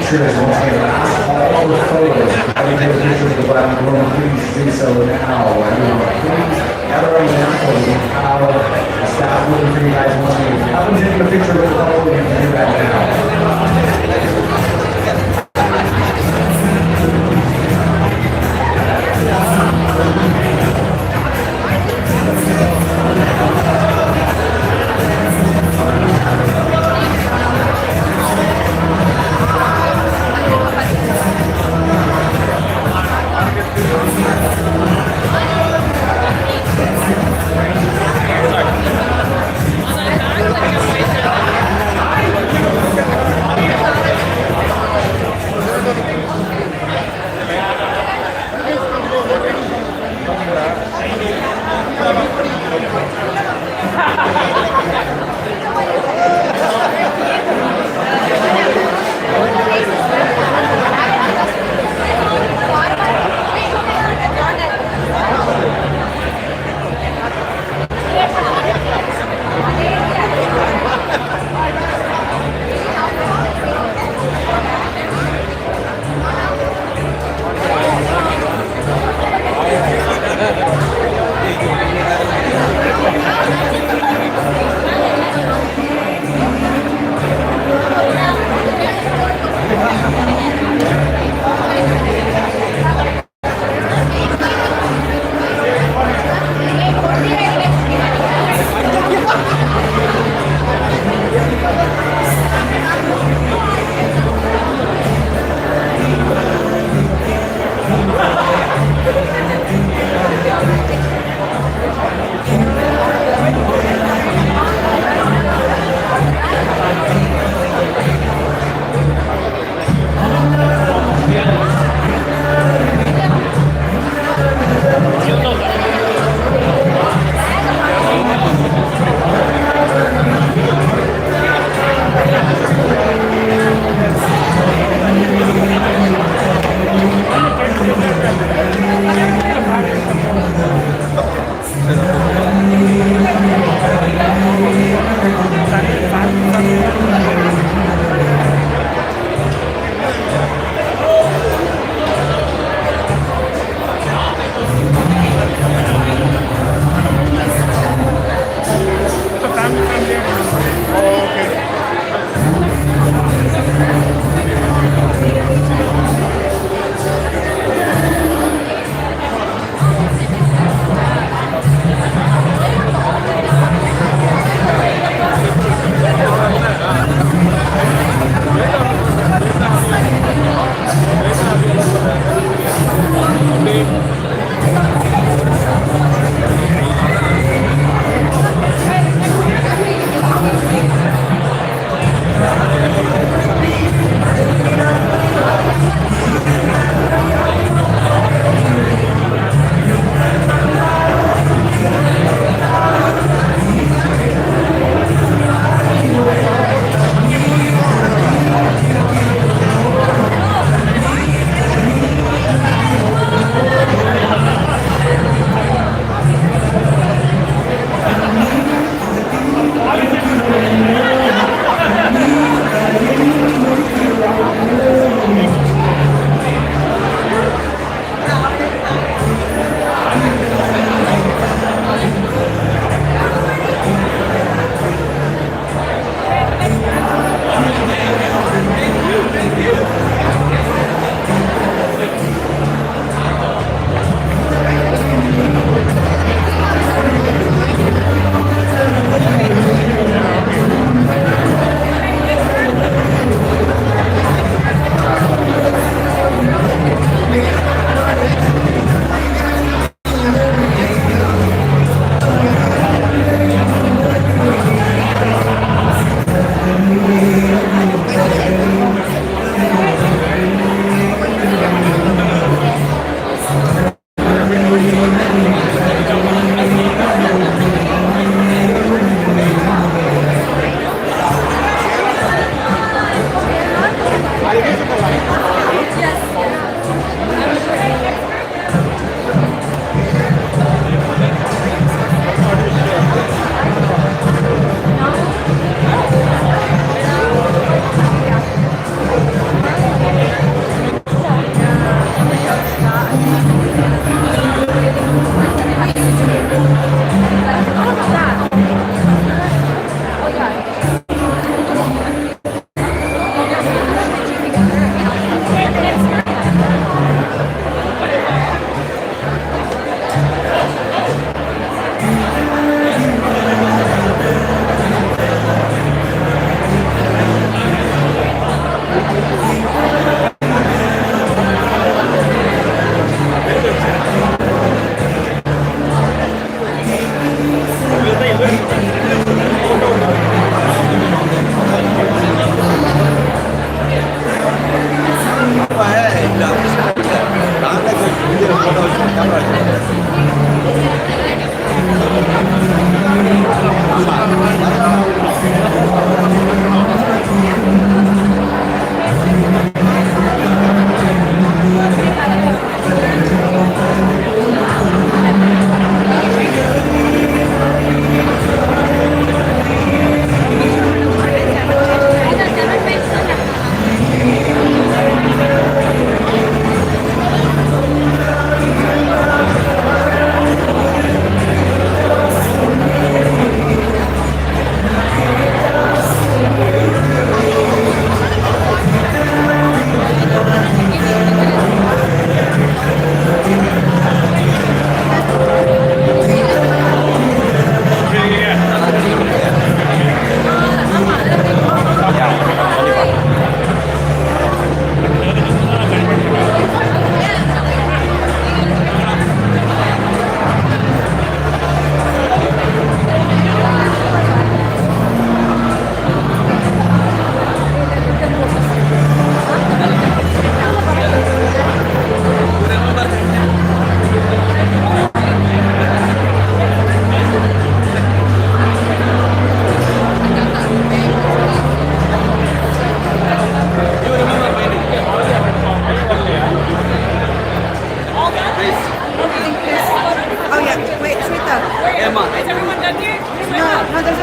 pictures and ask all the photos. I can take a picture of the bride and groom, please do so now. Please gather around the council and how the staff looking for you guys wanting. If you haven't taken a picture with the couple, you can do that now.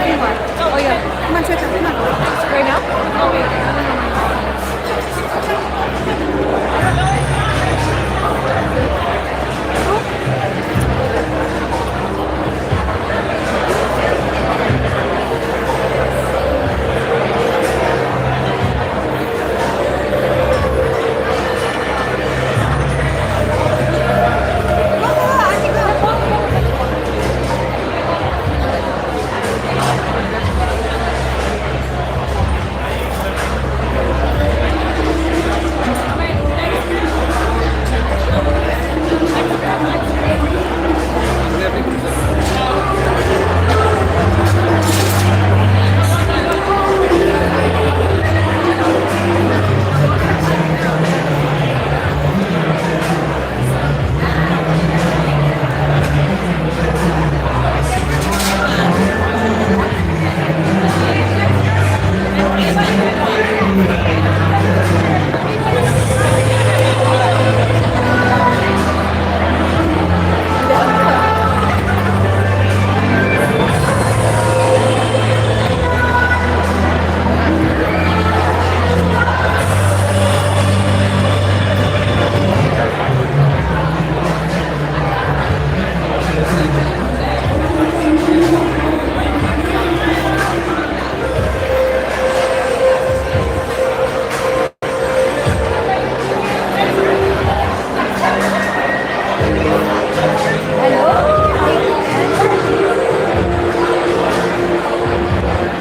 Oh yeah. Come on, Shweta, come on. Right now? No, wait.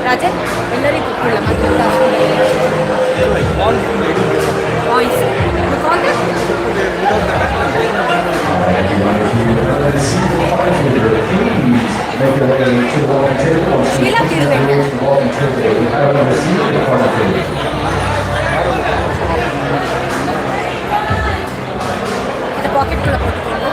Rajan ಎಲ್ಲರಿಗೂ ಕೊಡಲ್ಲ ಮತ್ತೆ voice Sheila ತಿರುವೆಣ್ಣೆ ಇದು packet ಕೂಡ ಕೊಟ್ಕೊಂಡು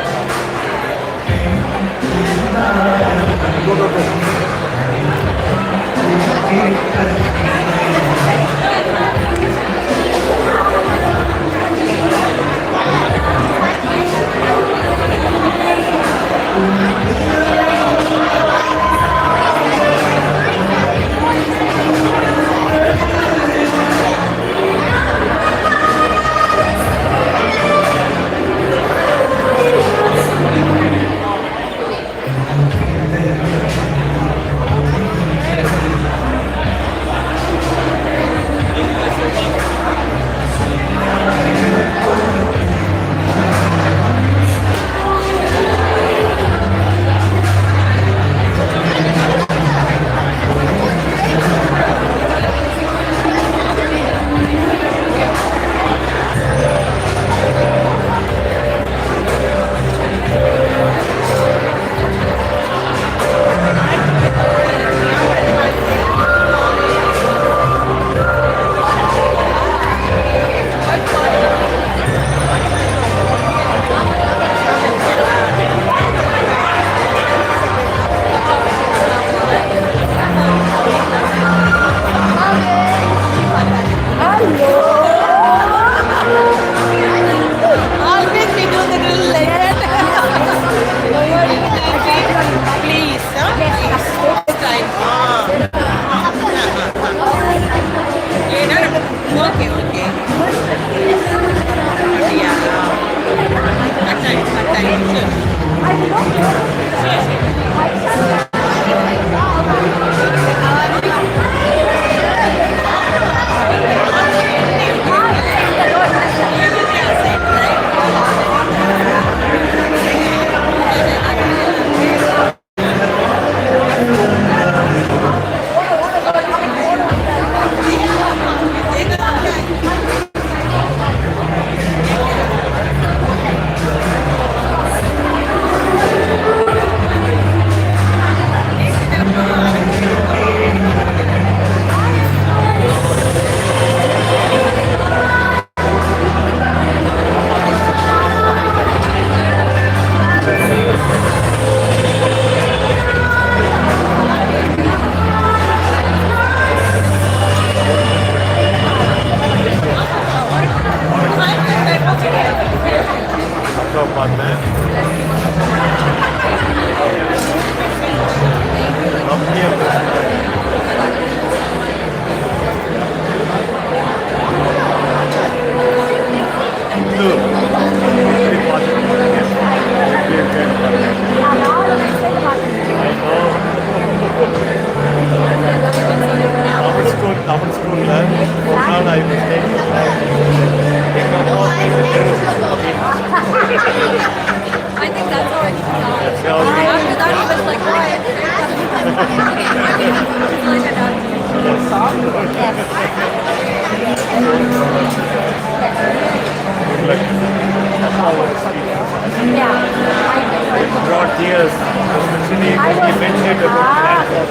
Brought tears. Actually, he mentioned about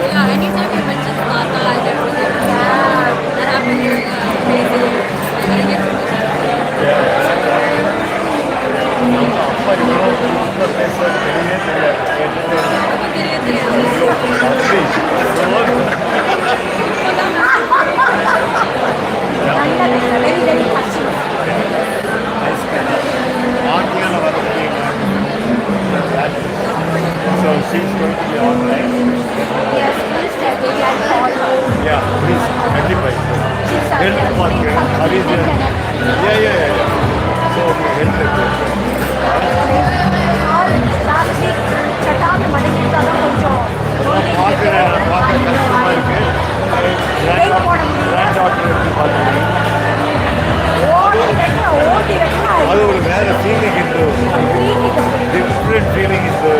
Yeah, anytime you mention Lata, I get really that happened during amazing. I get very, very touching. So she's going to be online. Yes, please tell me I call her. Yeah, please, identify. She's Help the market. How is it? Yeah. So, help the Last week, Chatan Madhikitana Konjo. அது ஒரு வேற feeling இருக்கு different feeling இருக்கு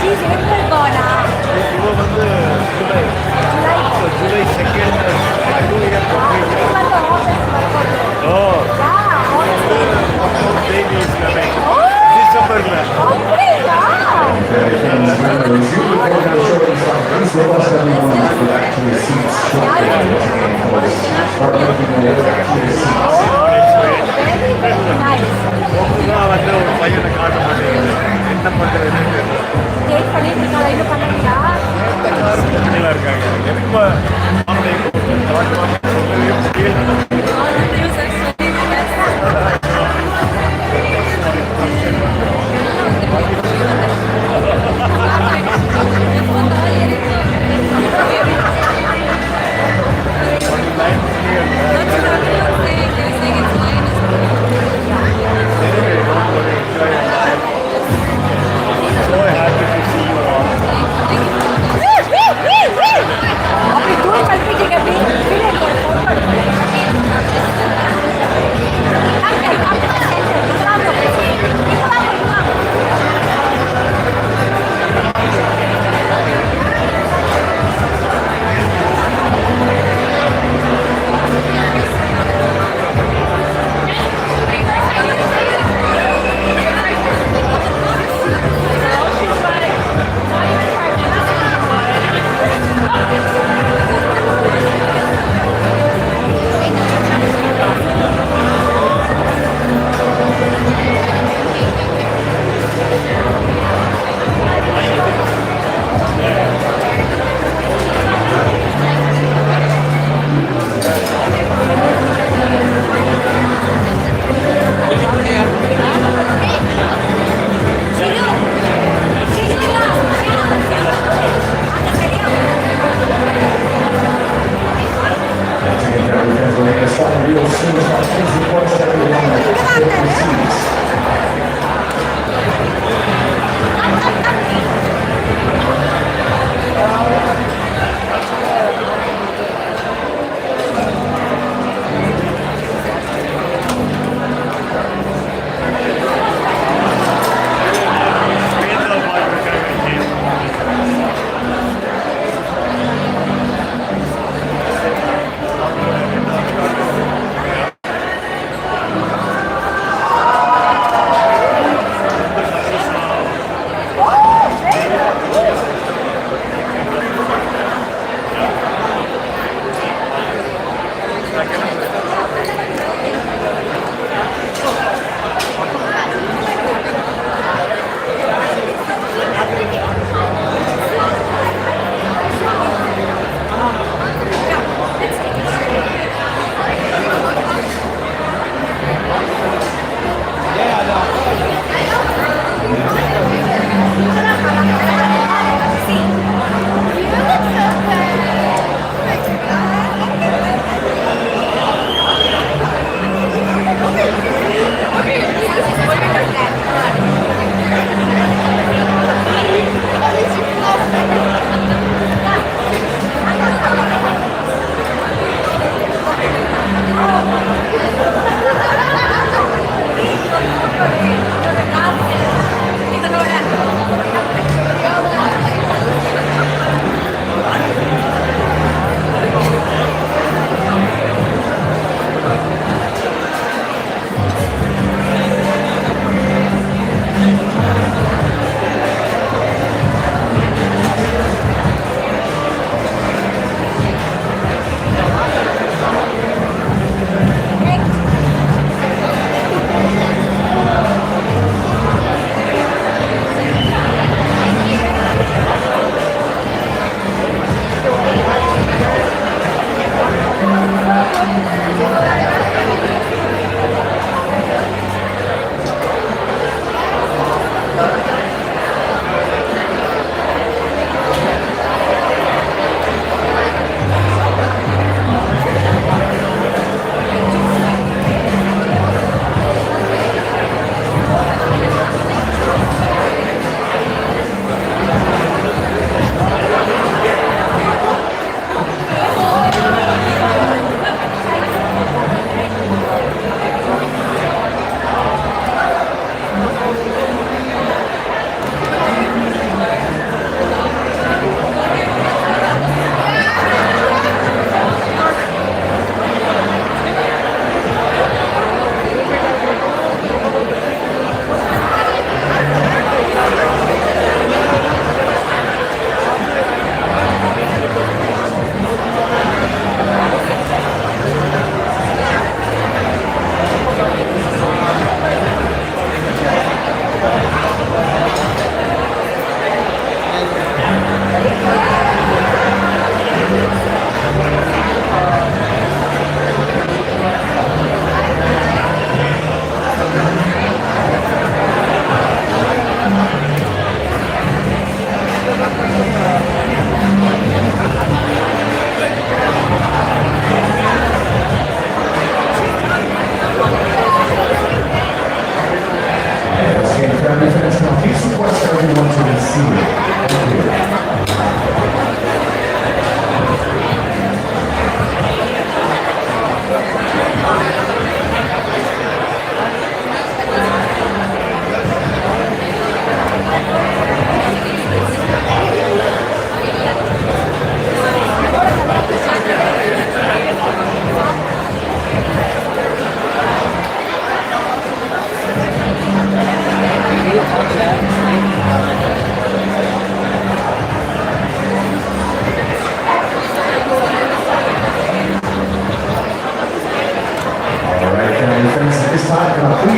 She's April born. இவ வந்து July second 2 year oh baby is coming டிசம்பர்ல வந்து ஒரு பையனை காட்ட மாட்டேங்குது என்ன பண்றது இருக்காங்க எப்ப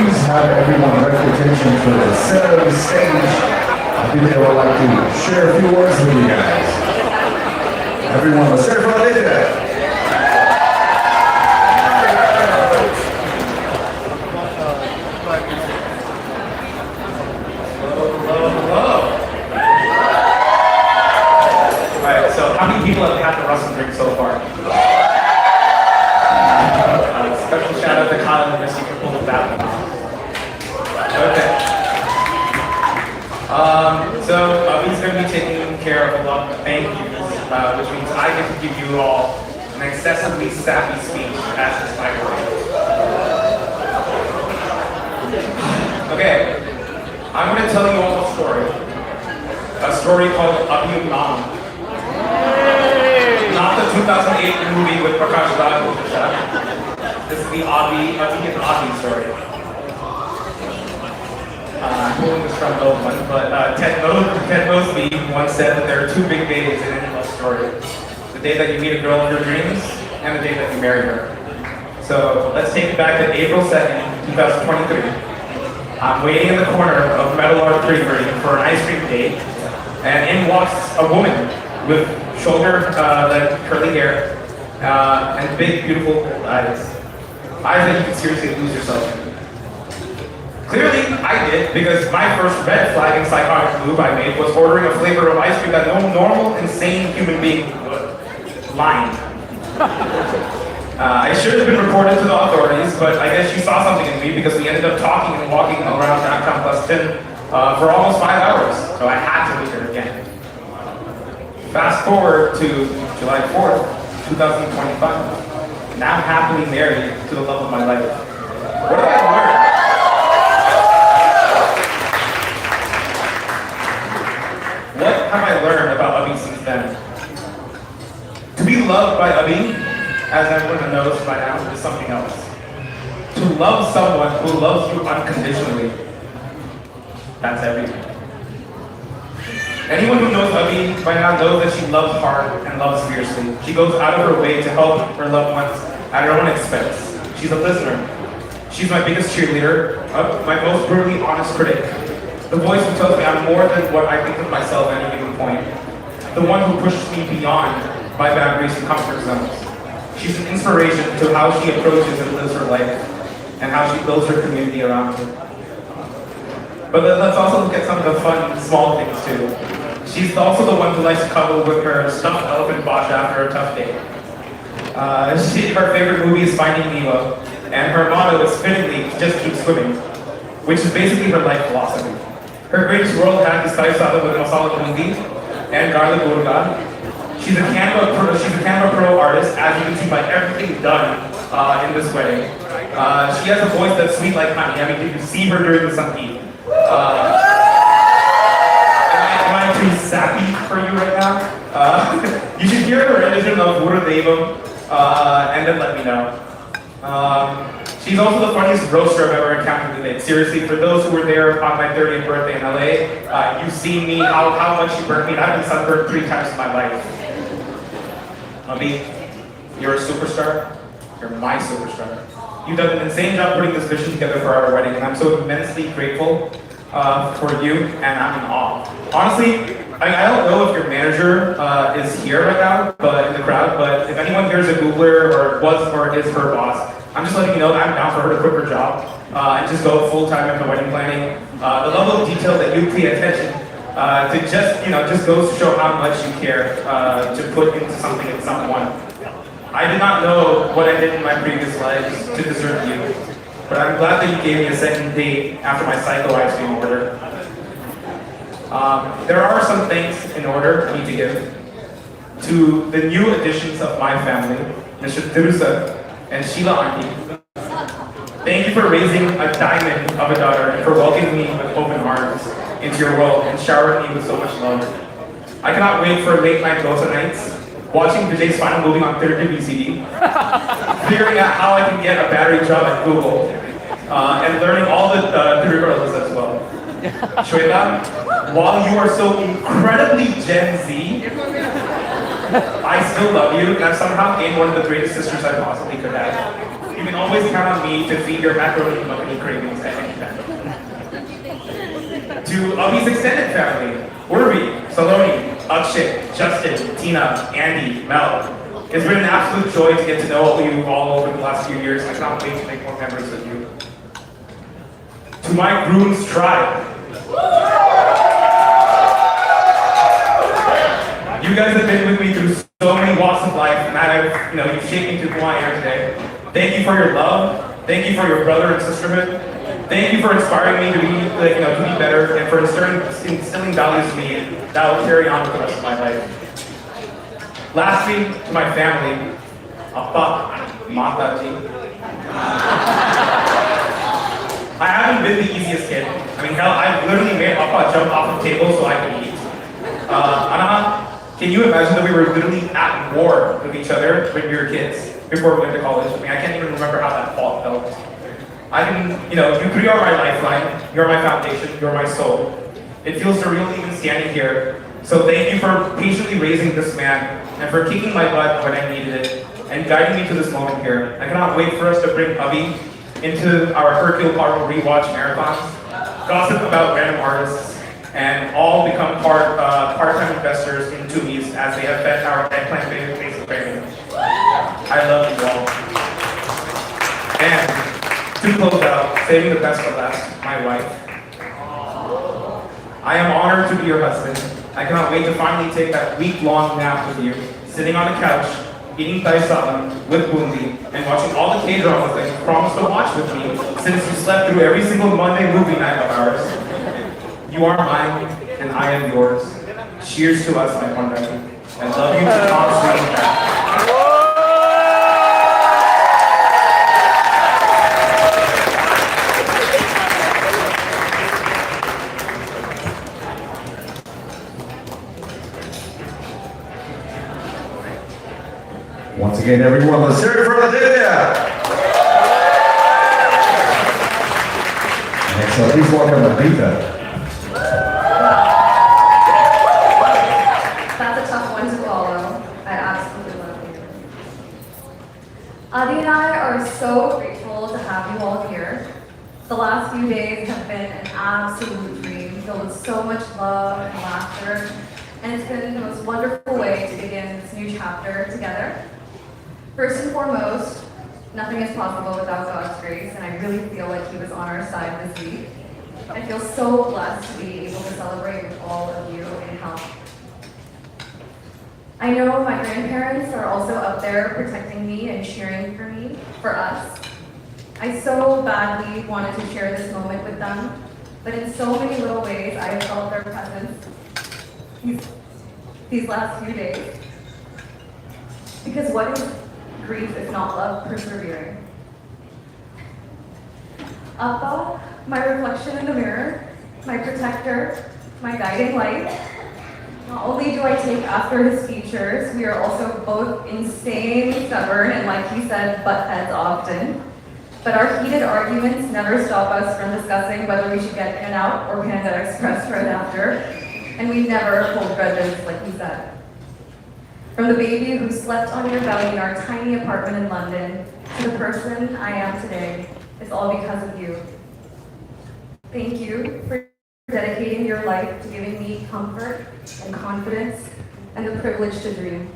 please have everyone direct attention to the center of the stage. Abitha would like to share a few words with you guys. Everyone, let's hear it from Abitha. Alright, so how many people have had the Russell drink so far? Special shout out to Kyle and Missy for pulling that one off. Okay. So he's going to be taking care of a lot of thank yous, which means I get to give you all an excessively sappy speech as his microphone. Okay, I'm going to tell you all a story. A story called Abitha Aditya. Not the 2008 movie with Prakash Raj. This is the Abitha Aditya story. I'm pulling this from Oakland, but Ted Mosby once said that there are two big days in any love story. The day that you meet a girl of your dreams, and the day that you marry her. So let's take it back to April 2nd, 2023. I'm waiting in the corner of Metal Art 330 for an ice cream date, and in walks a woman with shoulder-length curly hair and big, beautiful eyes. Eyes that you can seriously lose yourself in. Clearly, I did, because my first red flagging psychotic move I made was ordering a flavor of ice cream that no normal, insane human being would. Lying. I should have been reported to the authorities, but I guess she saw something in me because we ended up talking and walking around downtown Plus 10 for almost 5 hours, so I had to meet her again. Fast forward to July 4th, 2025. Now I'm happily married to the love of my life. What have I learned? What have I learned about Abhi since then? To be loved by Abhi, as everyone knows by now, is something else. To love someone who loves you unconditionally, that's everything. Anyone who knows Abhi by now knows that she loves hard and loves fiercely. She goes out of her way to help her loved ones at her own expense. She's a listener. She's my biggest cheerleader, my most brutally honest critic. The voice who tells me I'm more than what I think of myself at any given point. The one who pushes me beyond my boundaries and comfort zones. She's an inspiration to how she approaches and lives her life, and how she builds her community around her. But let's also look at some of the fun, small things too. She's also the one who likes to cuddle with her stuffed elephant Bosch after a tough day. Her favorite movie is Finding Nemo, and her motto is fittingly, just keep swimming, which is basically her life philosophy. Her greatest role had is salad with masala bhundi and garlic burga. She's a Canva Pro artist, as you can see by everything done in this wedding. She has a voice that's sweet like honey. I mean, you can see her during the Sangeet. Am I too sappy for you right now? You should hear her rendition of Guru Devam, and then let me know. She's also the funniest roaster I've ever encountered today. Seriously, for those who were there on my 30th birthday in LA, you've seen me, how much she burned me. I've been sunburned 3 times in my life. Abhi, you're a superstar. You're my superstar. You've done an insane job putting this vision together for our wedding, and I'm so immensely grateful for you, and I'm in awe. Honestly, I don't know if your manager is here right now, but in the crowd, but if anyone here is a Googler or was or is her boss, I'm just letting you know that I'm down for her to quit her job and just go full-time into wedding planning. The level of detail that you pay attention to just goes to show how much you care to put into something and someone. I did not know what I did in my previous lives to deserve you, but I'm glad that you gave me a second date after my psycho ice cream order. There are some things in order I need to give to the new additions of my family, Mr. Tirusa and Sheila Auntie. Thank you for raising a diamond of a daughter and for welcoming me with open arms into your world and showering me with so much love. I cannot wait for late night Gosa nights, watching Vijay's final movie on 3rd VCD, figuring out how I can get a battery job at Google, and learning all the tutorials as well. Shweta, while you are so incredibly Gen Z, I still love you, and I've somehow gained one of the greatest sisters I possibly could have. You can always count on me to feed your macaroni and macaroni cravings at any time. To Abhi's extended family, Urvi, Saloni, Akshay, Justin, Tina, Andy, Mel. It's been an absolute joy to get to know you all over the last few years. I cannot wait to make more memories with you. To my Groom's tribe. You guys have been with me through so many walks of life, and you've shaped me to who I am today. Thank you for your love. Thank you for your brother and sisterhood. Thank you for inspiring me to be, to be better, and for instilling values in me that will carry on with the rest of my life. Lastly, to my family, Appa, Mataji. I haven't been the easiest kid. I mean, hell, I've literally made Appa jump off the table so I could eat. Anaha, can you imagine that we were literally at war with each other when we were kids, before we went to college? I mean, I can't even remember how that felt. You three are my lifeline, you're my foundation, you're my soul. It feels surreal even standing here. So thank you for patiently raising this man, and for kicking my butt when I needed it, and guiding me to this moment here. I cannot wait for us to bring Abhi into our Hercule Poirot rewatch marathons, gossip about random artists, and all become part-time investors in Tubies as they have fed our eggplant face of craving. I love you all. And to close out, saving the best for last, my wife. I am honored to be your husband. I cannot wait to finally take that week-long nap with you, sitting on the couch, eating thai salam with Bundi, and watching all the K-dramas that you promised to watch with me since you slept through every single Monday movie night of ours. You are mine, and I am yours. Cheers to us, my Pandaki. I love you to Tom Sweet. Once again, everyone, let's hear it for Aditya. Next up, please welcome Abitha. That's a tough one to follow. I absolutely love you. Adi and I are so grateful to have you all here. The last few days have been an absolute dream, filled with so much love and laughter, and it's been the most wonderful way to begin this new chapter together. First and foremost, nothing is possible without God's grace, and I really feel like He was on our side this week. I feel so blessed to be able to celebrate with all of you in health. I know my grandparents are also up there protecting me and cheering for us. I so badly wanted to share this moment with them, but in so many little ways I have felt their presence these last few days. Because what is grief if not love persevering? Appa, my reflection in the mirror, my protector, my guiding light. Not only do I take after his features, we are also both insane, stubborn, and like he said, butt heads often. But our heated arguments never stop us from discussing whether we should get In-N-Out or Panda Express right after. And we never hold grudges, like he said. From the baby who slept on your belly in our tiny apartment in London, to the person I am today, it's all because of you. Thank you for dedicating your life to giving me comfort and confidence and the privilege to dream.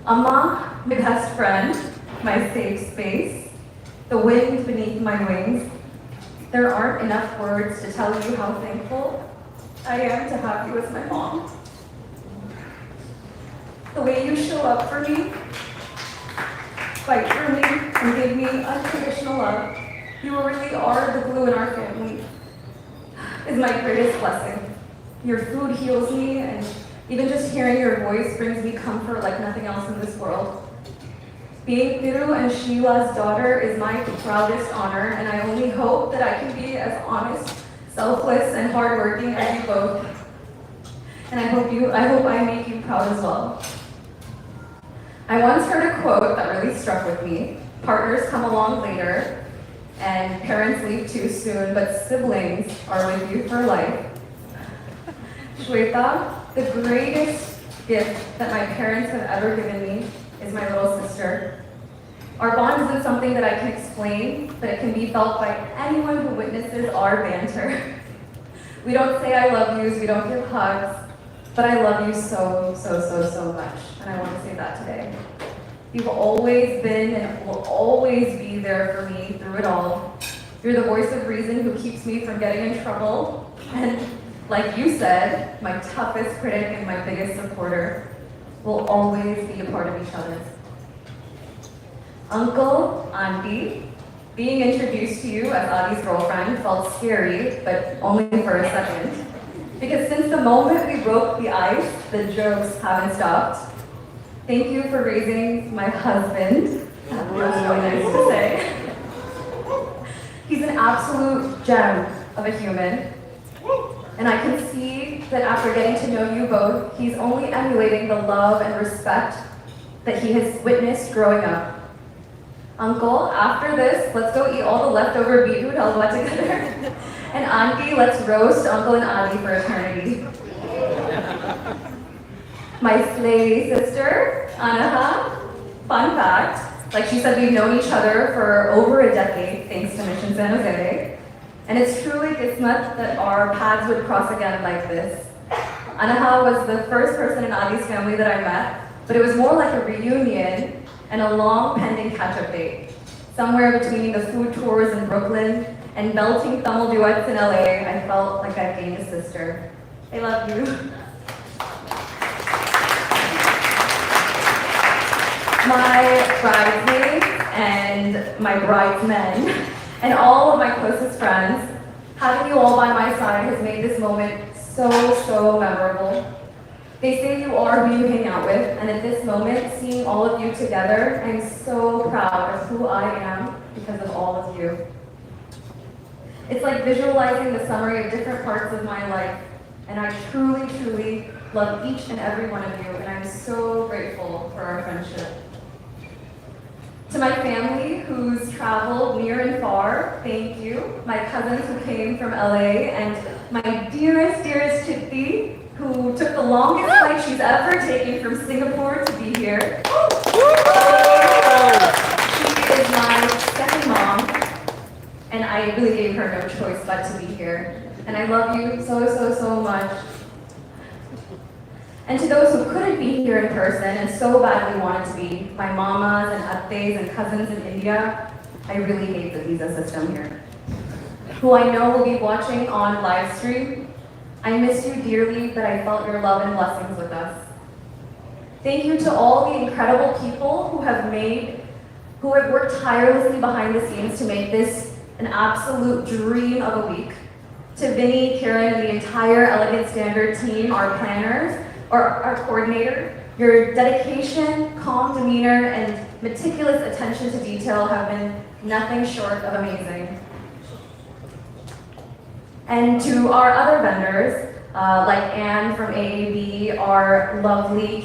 Amma, my best friend, my safe space, the wind beneath my wings. There aren't enough words to tell you how thankful I am to have you as my mom. The way you show up for me, fight for me, and give me unconditional love. You really are the glue in our family. Is my greatest blessing. Your food heals me, and even just hearing your voice brings me comfort like nothing else in this world. Being Thiru and Sheila's daughter is my proudest honor, and I only hope that I can be as honest, selfless, and hardworking as you both. And I hope I make you proud as well. I once heard a quote that really struck with me. Partners come along later, and parents leave too soon, but siblings are with you for life. Shweta, the greatest gift that my parents have ever given me is my little sister. Our bond isn't something that I can explain, but it can be felt by anyone who witnesses our banter. We don't say I love yous, we don't give hugs, but I love you so, so, so, so much, and I want to say that today. You've always been and will always be there for me through it all. You're the voice of reason who keeps me from getting in trouble, and like you said, my toughest critic and my biggest supporter. Will always be a part of each other. Uncle, Auntie, being introduced to you as Adi's girlfriend felt scary, but only for a second. Because since the moment we broke the ice, the jokes haven't stopped. Thank you for raising my husband. That's really nice to say. He's an absolute gem of a human. And I can see that after getting to know you both, he's only emulating the love and respect that he has witnessed growing up. Uncle, after this, let's go eat all the leftover beetroot halwa together. And Auntie, let's roast Uncle and Adi for eternity. My slay sister, Anaha, fun fact, like she said, we've known each other for over a decade, thanks to Mission San Jose. And it's truly kismet that our paths would cross again like this. Anaha was the first person in Adi's family that I met, but it was more like a reunion and a long pending catch-up date. Somewhere between the food tours in Brooklyn and belting Tamil duets in LA, I felt like I gained a sister. I love you. My bridesmaids and my bridesmen and all of my closest friends, having you all by my side has made this moment so, so memorable. They say you are who you hang out with, and at this moment, seeing all of you together, I'm so proud of who I am because of all of you. It's like visualizing the summary of different parts of my life, and I truly, truly love each and every one of you, and I'm so grateful for our friendship. To my family who's traveled near and far, thank you. My cousins who came from LA, and my dearest, dearest Chitti, who took the longest flight she's ever taken from Singapore to be here. She is my second mom, and I really gave her no choice but to be here. And I love you so, so, so much. And to those who couldn't be here in person and so badly wanted to be, my mamas and attes and cousins in India, I really hate the visa system here. Who I know will be watching on live stream, I miss you dearly, but I felt your love and blessings with us. Thank you to all the incredible people who have worked tirelessly behind the scenes to make this an absolute dream of a week. To Vinny, Karen, and the entire Elegant Standard team, our planners, our coordinator, your dedication, calm demeanor, and meticulous attention to detail have been nothing short of amazing. And to our other vendors, like Anne from AAB, our lovely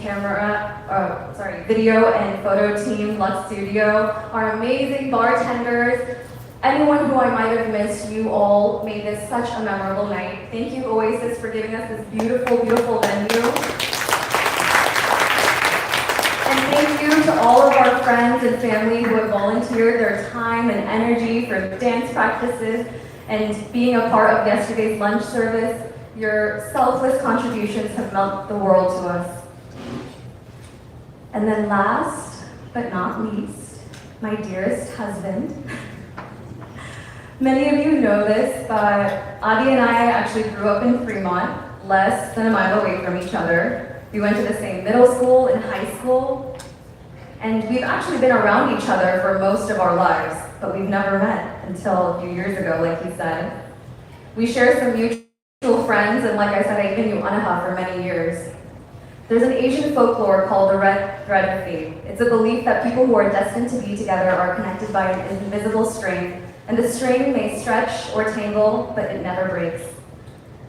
video and photo team, Lux Studio, our amazing bartenders, anyone who I might have missed, you all made this such a memorable night. Thank you, Oasis, for giving us this beautiful, beautiful venue. And thank you to all of our friends and family who have volunteered their time and energy for dance practices and being a part of yesterday's lunch service. Your selfless contributions have meant the world to us. And then last but not least, my dearest husband. Many of you know this, but Adi and I actually grew up in Fremont, less than a mile away from each other. We went to the same middle school and high school, and we've actually been around each other for most of our lives, but we've never met until a few years ago, like he said. We share some mutual friends, and like I said, I even knew Anaha for many years. There's an Asian folklore called the red thread of fate. It's a belief that people who are destined to be together are connected by an invisible string, and the string may stretch or tangle, but it never breaks.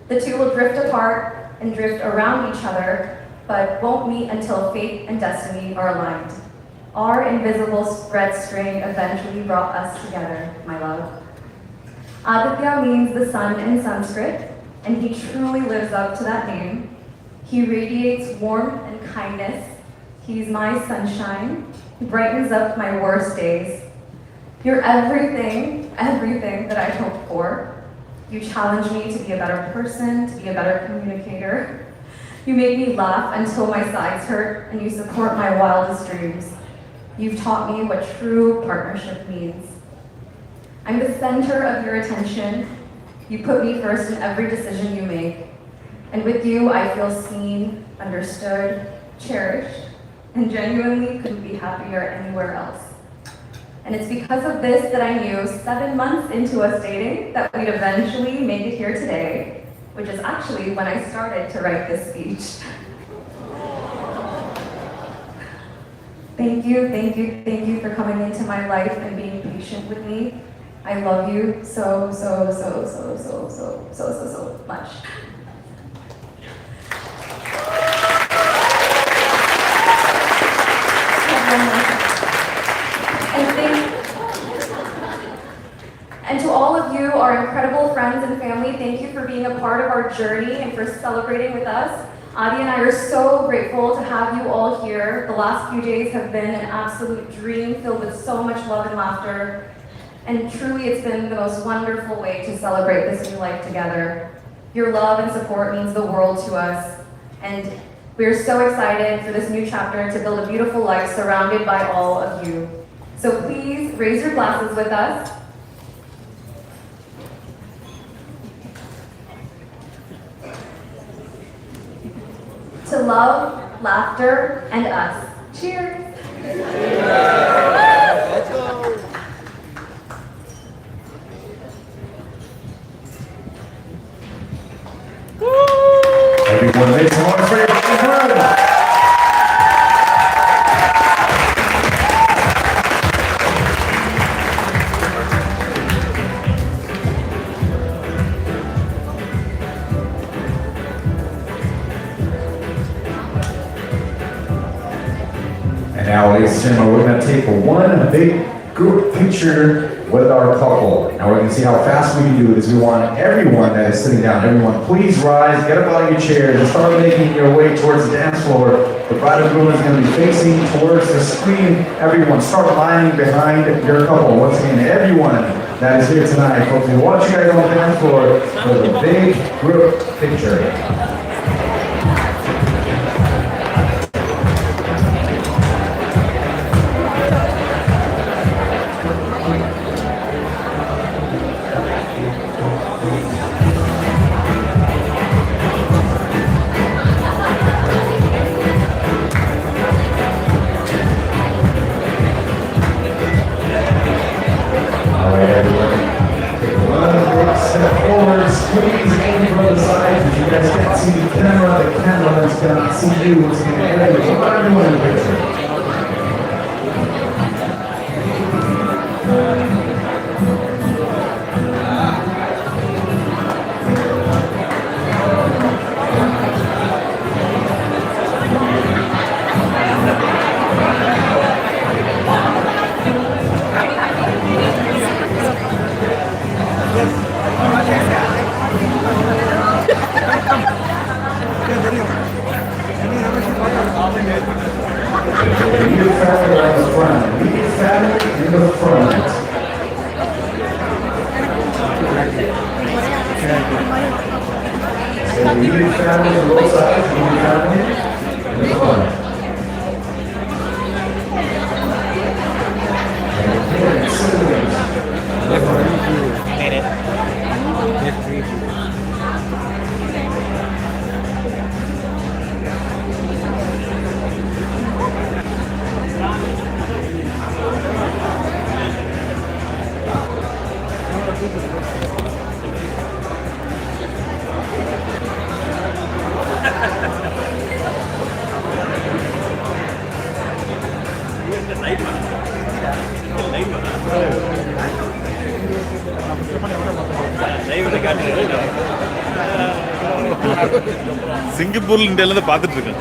The two will drift apart and drift around each other, but won't meet until fate and destiny are aligned. Our invisible thread string eventually brought us together, my love. Aditya means the sun in Sanskrit, and he truly lives up to that name. He radiates warmth and kindness. He's my sunshine, He brightens up my worst days. You're everything that I'd hoped for. You challenge me to be a better person, to be a better communicator. You make me laugh until my sides hurt, and you support my wildest dreams. You've taught me what true partnership means. I'm the center of your attention. You put me first in every decision you make. And with you, I feel seen, understood, cherished, and genuinely couldn't be happier anywhere else. And it's because of this that I knew 7 months into us dating that we'd eventually make it here today, which is actually when I started to write this speech. Thank you for coming into my life and being patient with me. I love you so much. And to all of you, our incredible friends and family, thank you for being a part of our journey and for celebrating with us. Adi and I are so grateful to have you all here. The last few days have been an absolute dream filled with so much love and laughter. And truly, it's been the most wonderful way to celebrate this new life together. Your love and support means the world to us. And we're so excited for this new chapter to build a beautiful life surrounded by all of you. So please raise your glasses with us. To love, laughter, and us. Cheers. Let's go. Everyone make some noise for your Groom. And now, ladies and gentlemen, we're going to take one big group picture with our couple. Now we're going to see how fast we can do this. We want everyone that is sitting down, everyone, please rise, get up out of your chairs, and start making your way towards the dance floor. The bride and groom is going to be facing towards the screen. Everyone, start lining behind your couple. Once again, everyone that is here tonight, folks, we want you guys on the dance floor for the big group picture. Please aim for the sides. If you guys can't see the cameras cannot see you. It's going to be everyone in the picture. Immediate family on the front. Immediate family in the front. So immediate family on both sides. Immediate family in the front. And siblings in the front. Made it. சிங்கப்பூர்ல இருந்து பார்த்துட்டு இருக்கேன்.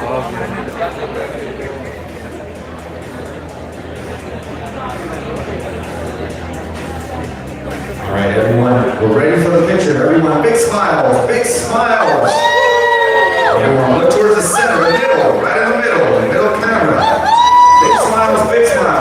All right, everyone, we're ready for the picture. Everyone, big smiles, big smiles. Everyone, look towards the center, the middle, right in the middle camera. Big smiles, big smiles.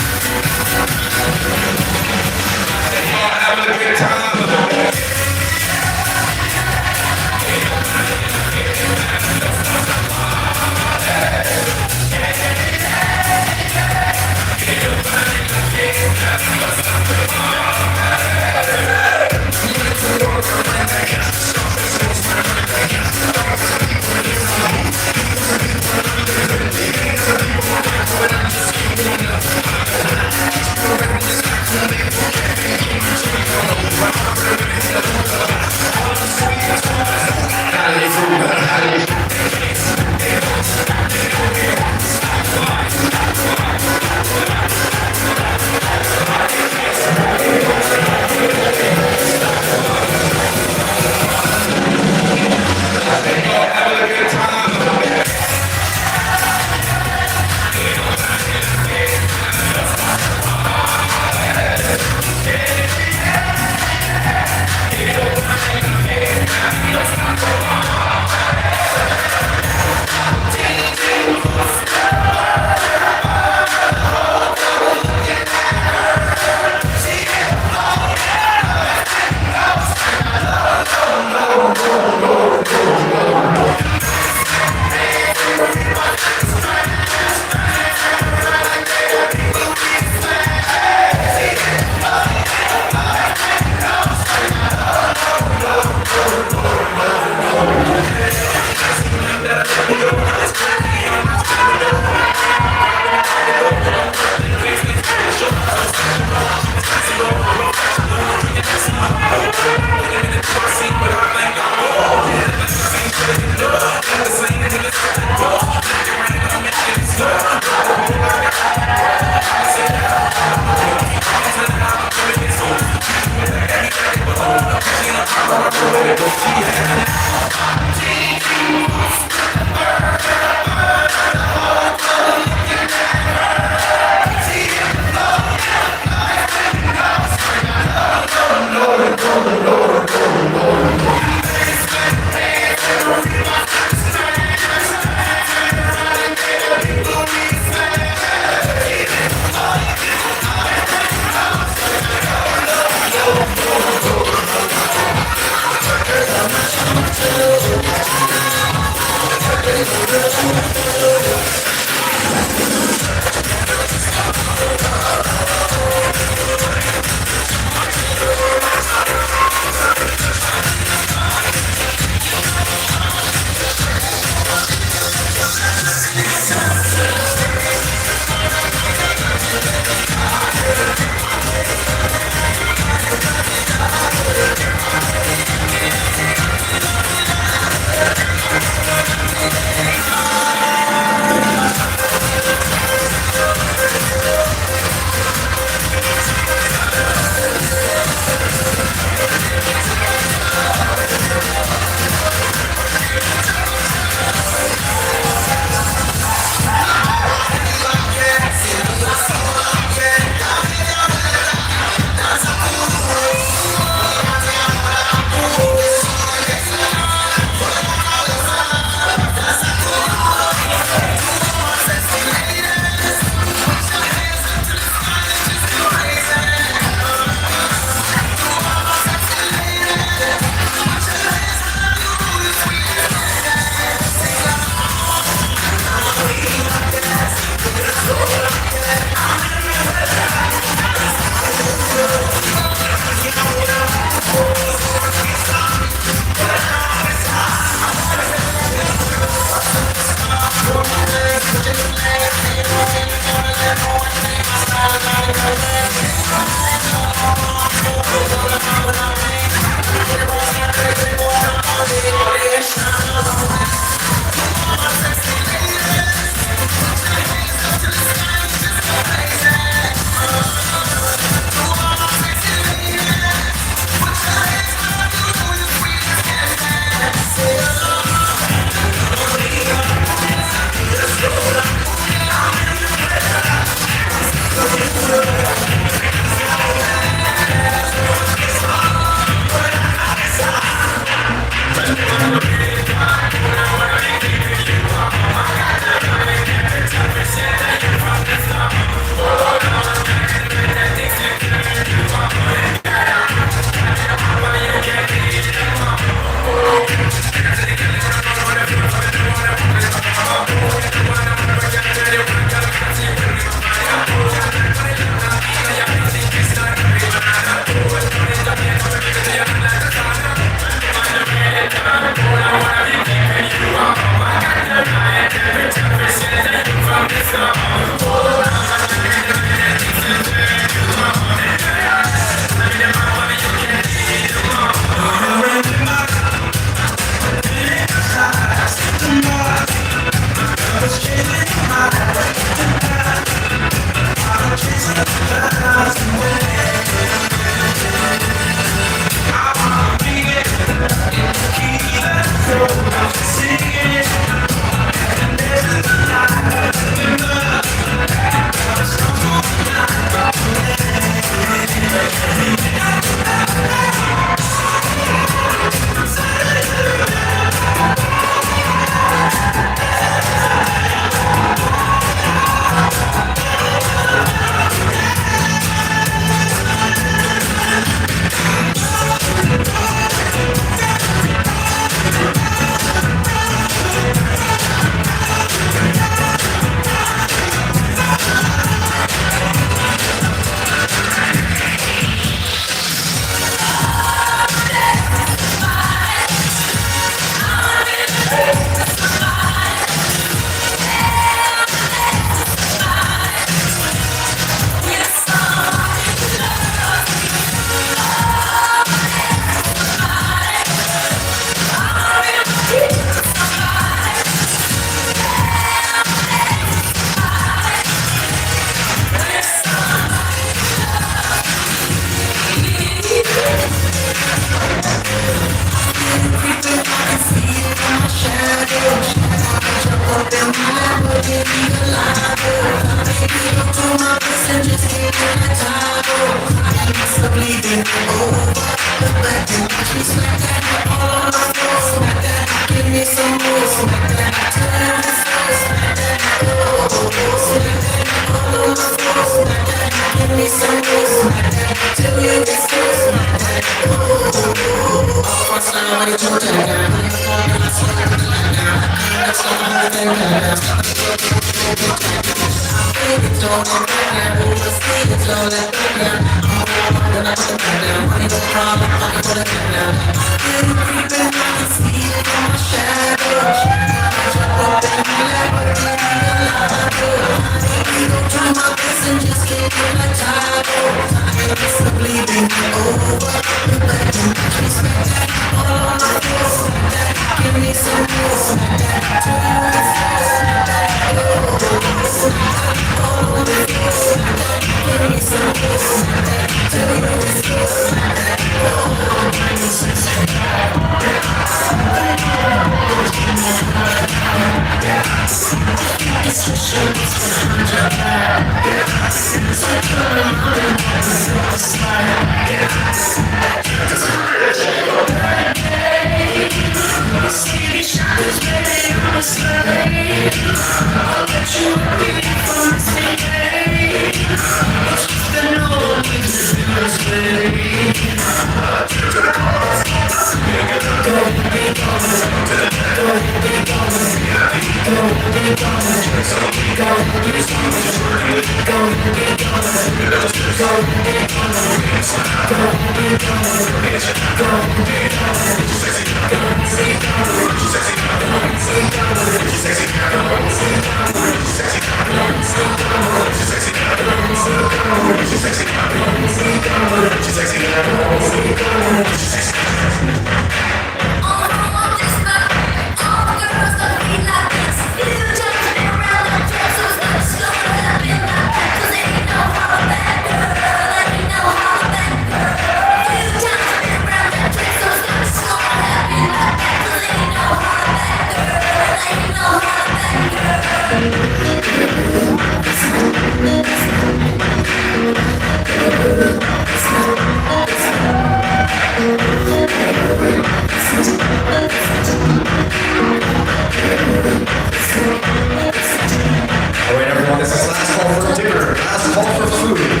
Alright everyone, this is last call for dinner, last call for food.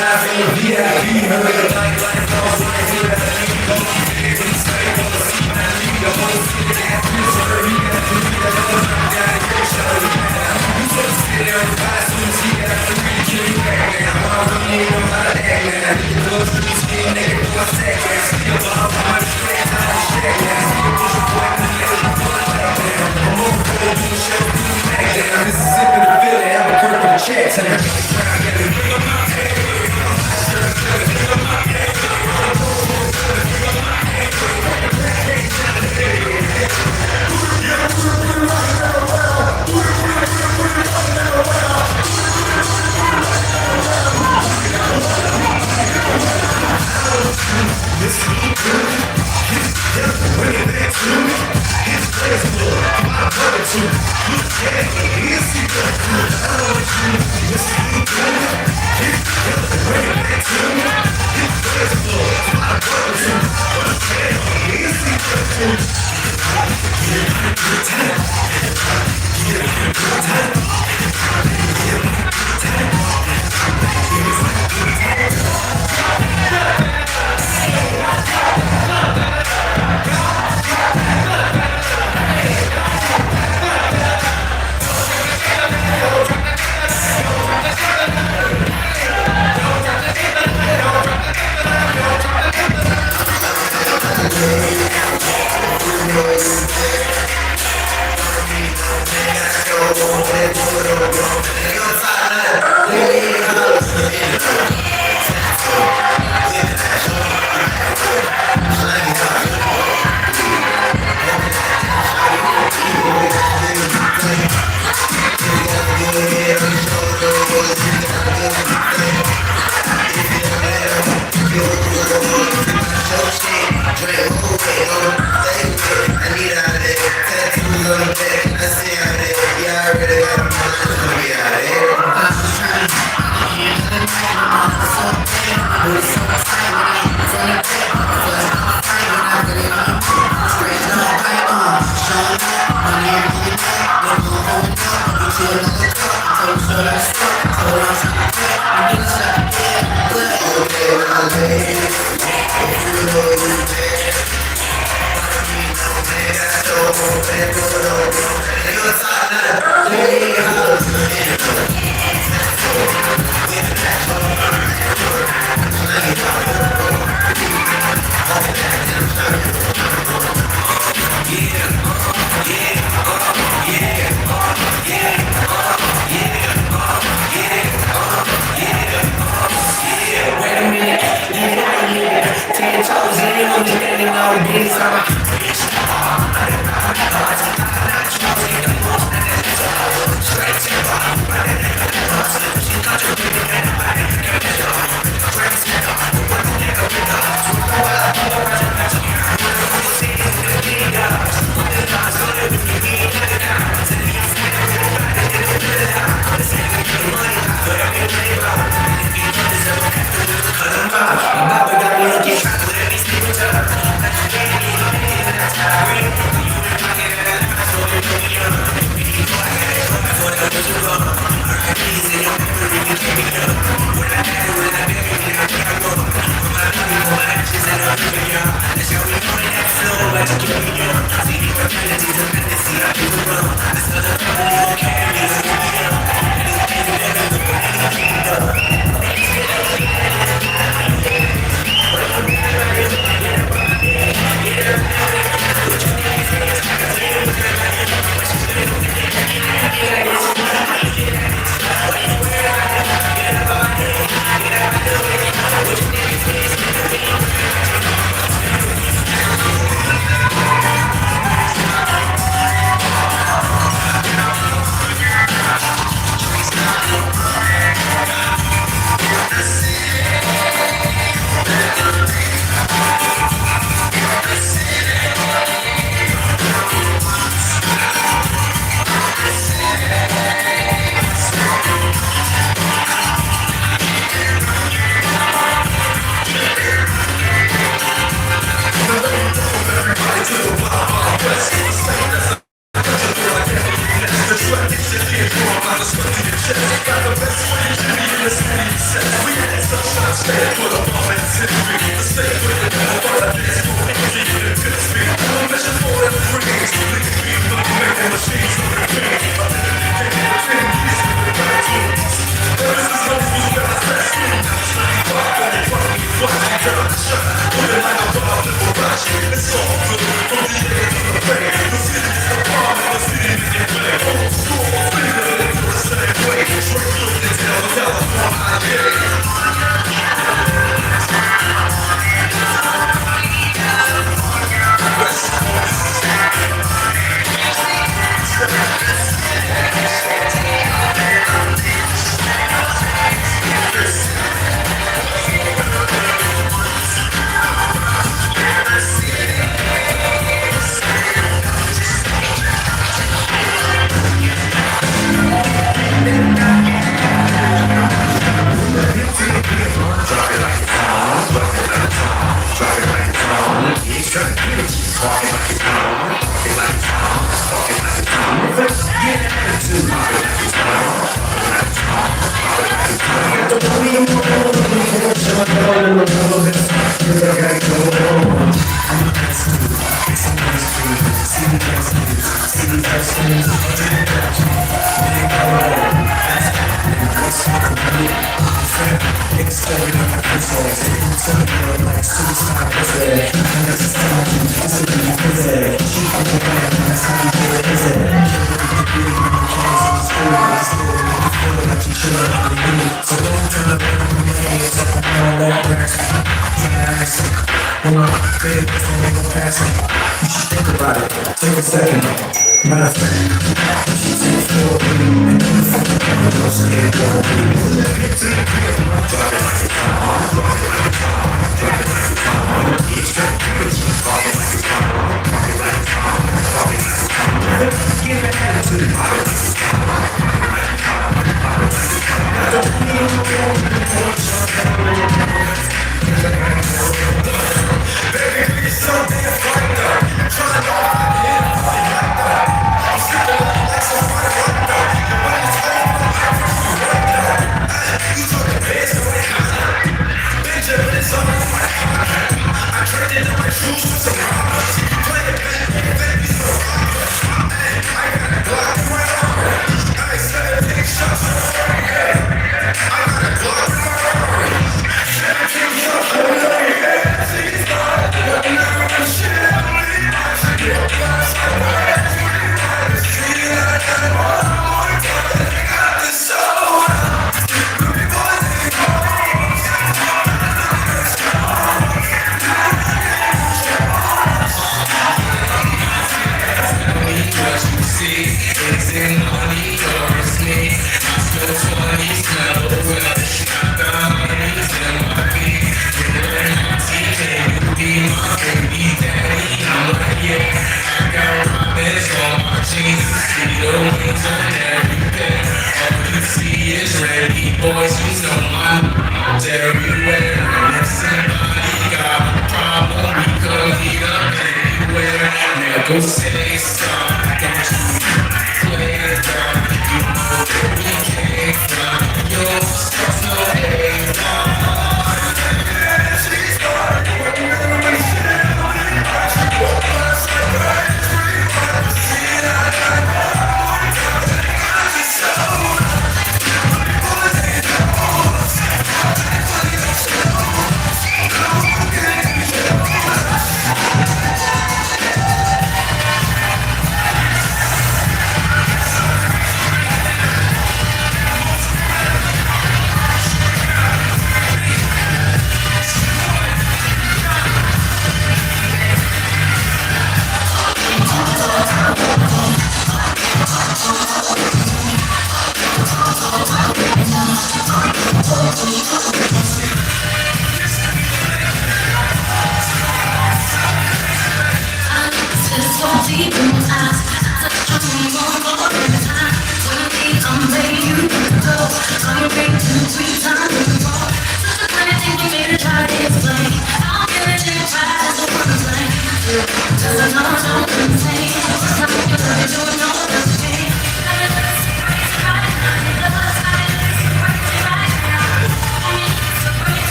life in the VIP. Heard the night life, lost life, feel that thing. Don't be big when you stay on the seat, man. Lead the whole city, that feels so he got to lead that other knock down and get shot in the head. You so sit there and fight, soon as he got free to kill you back, man. Mom, don't need no how to act, man. I need to go through the skin, nigga, do a stack, man. Still bomb on my strap, out of shack, man. Still push a boy, and let it pull it back, man. I'm over for the new show, do the back down. Mississippi, the Philly, I'm a Kirk with a check, so now get the crowd, get it. Bring up my head, bring up my shirt, bring up my head, bring up my Straight to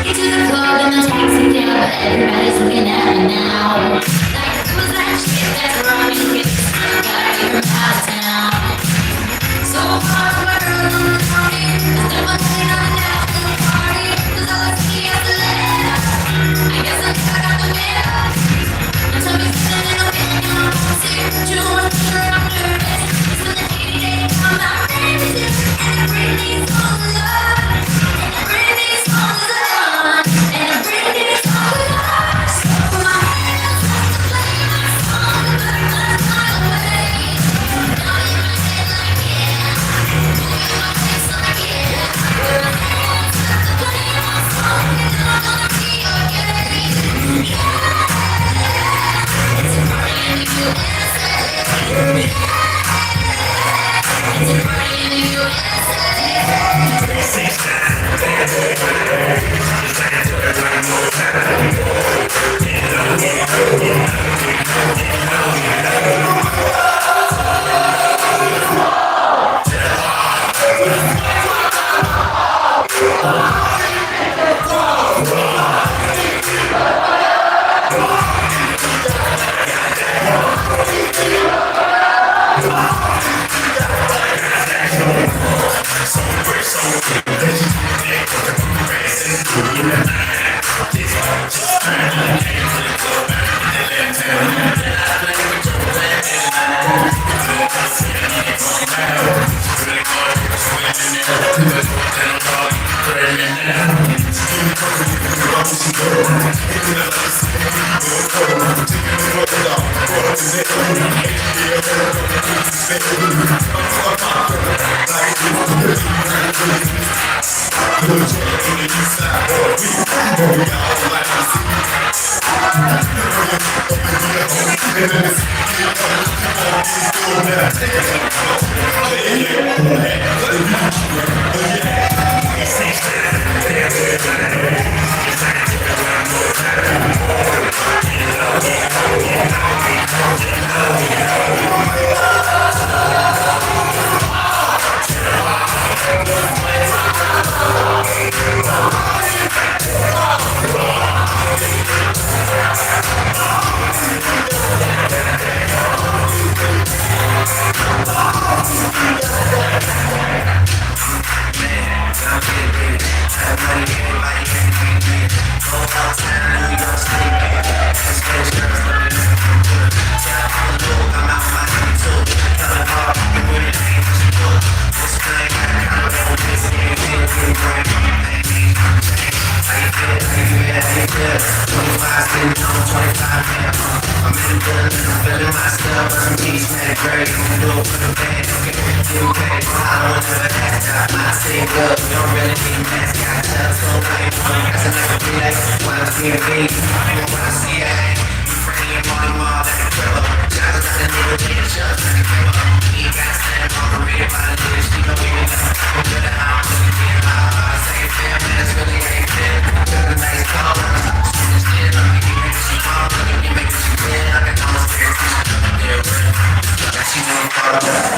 Get to the club in the taxi cab, but everybody's looking at me now. Like who was that chick that's running with this girl? Gotta get her out of town. So far from my girl on the party, there's never nothing on the after party. 'Cause all I see is the left. I guess I think I got the middle. And tell me something in a minute, and I won't see too much sure I'm nervous. It's when the day come out, baby, and I bring these all the love. And I bring these all the love. And I bring these all the love. So put my hands up to play my song and burn my smile away. Now you might get like yeah, moving my face like yeah. Put my hands up to play my song and I'm gonna be okay. Yeah, it's a party in the USA. Yeah, it's a party in the USA.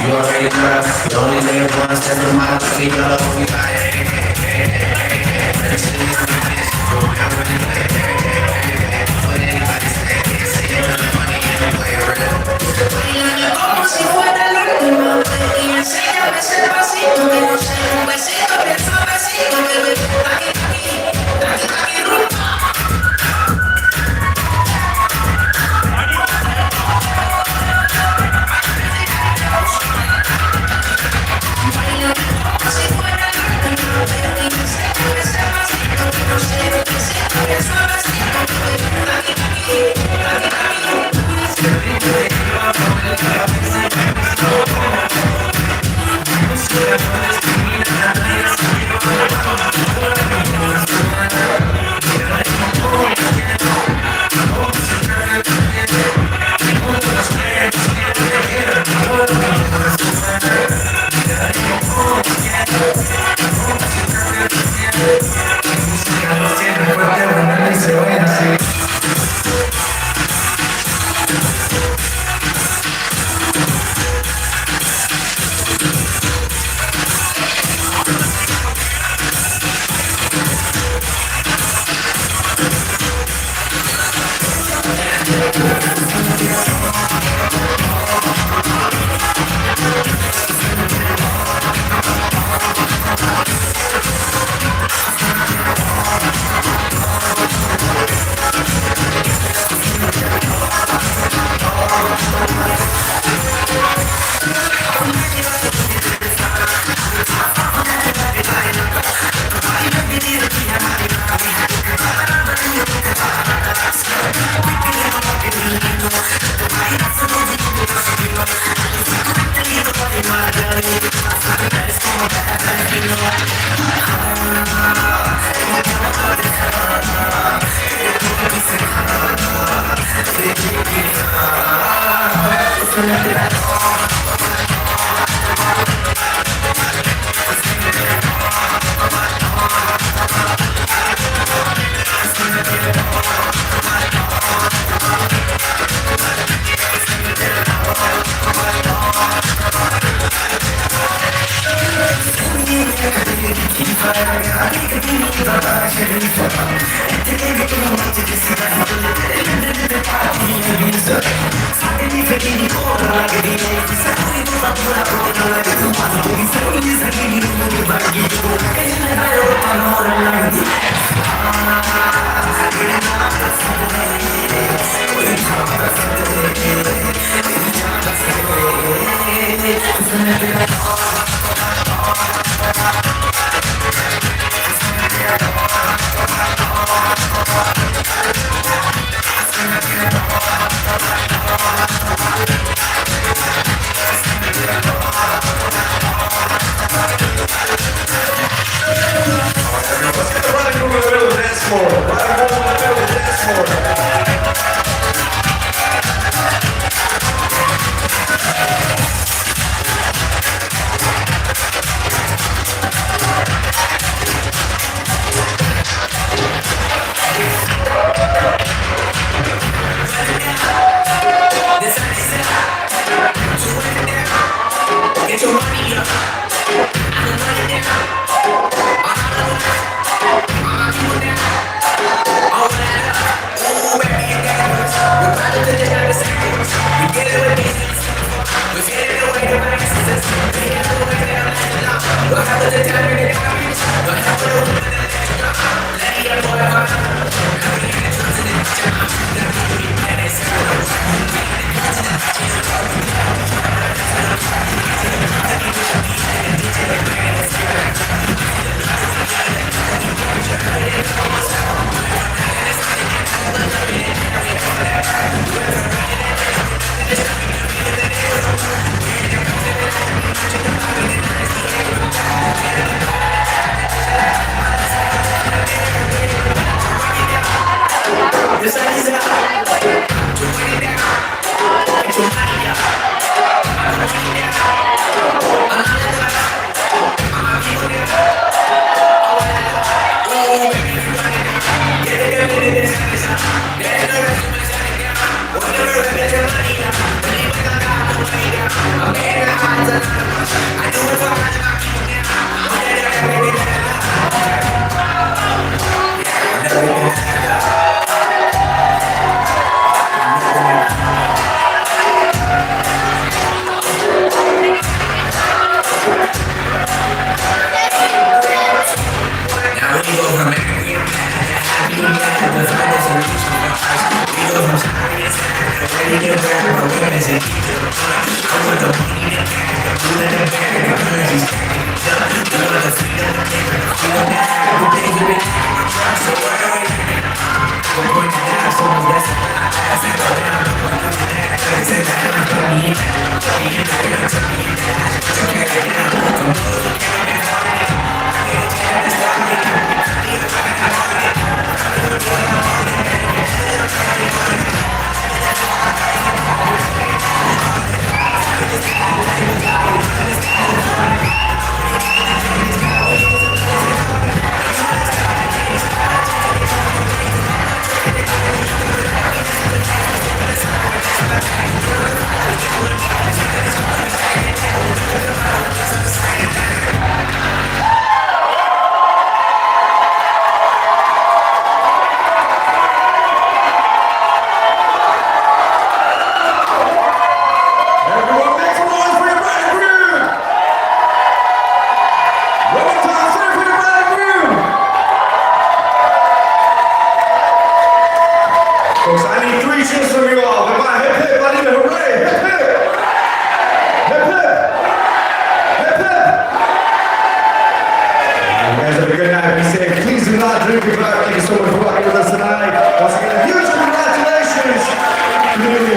You already know the only nigga ones that's the mind to see y'all on me by Como si fuera la última vez y enséñame ese pasito que no sé, un besito bien suavecito, bebé, aquí, aquí, aquí, aquí, rumba. Happy New Year.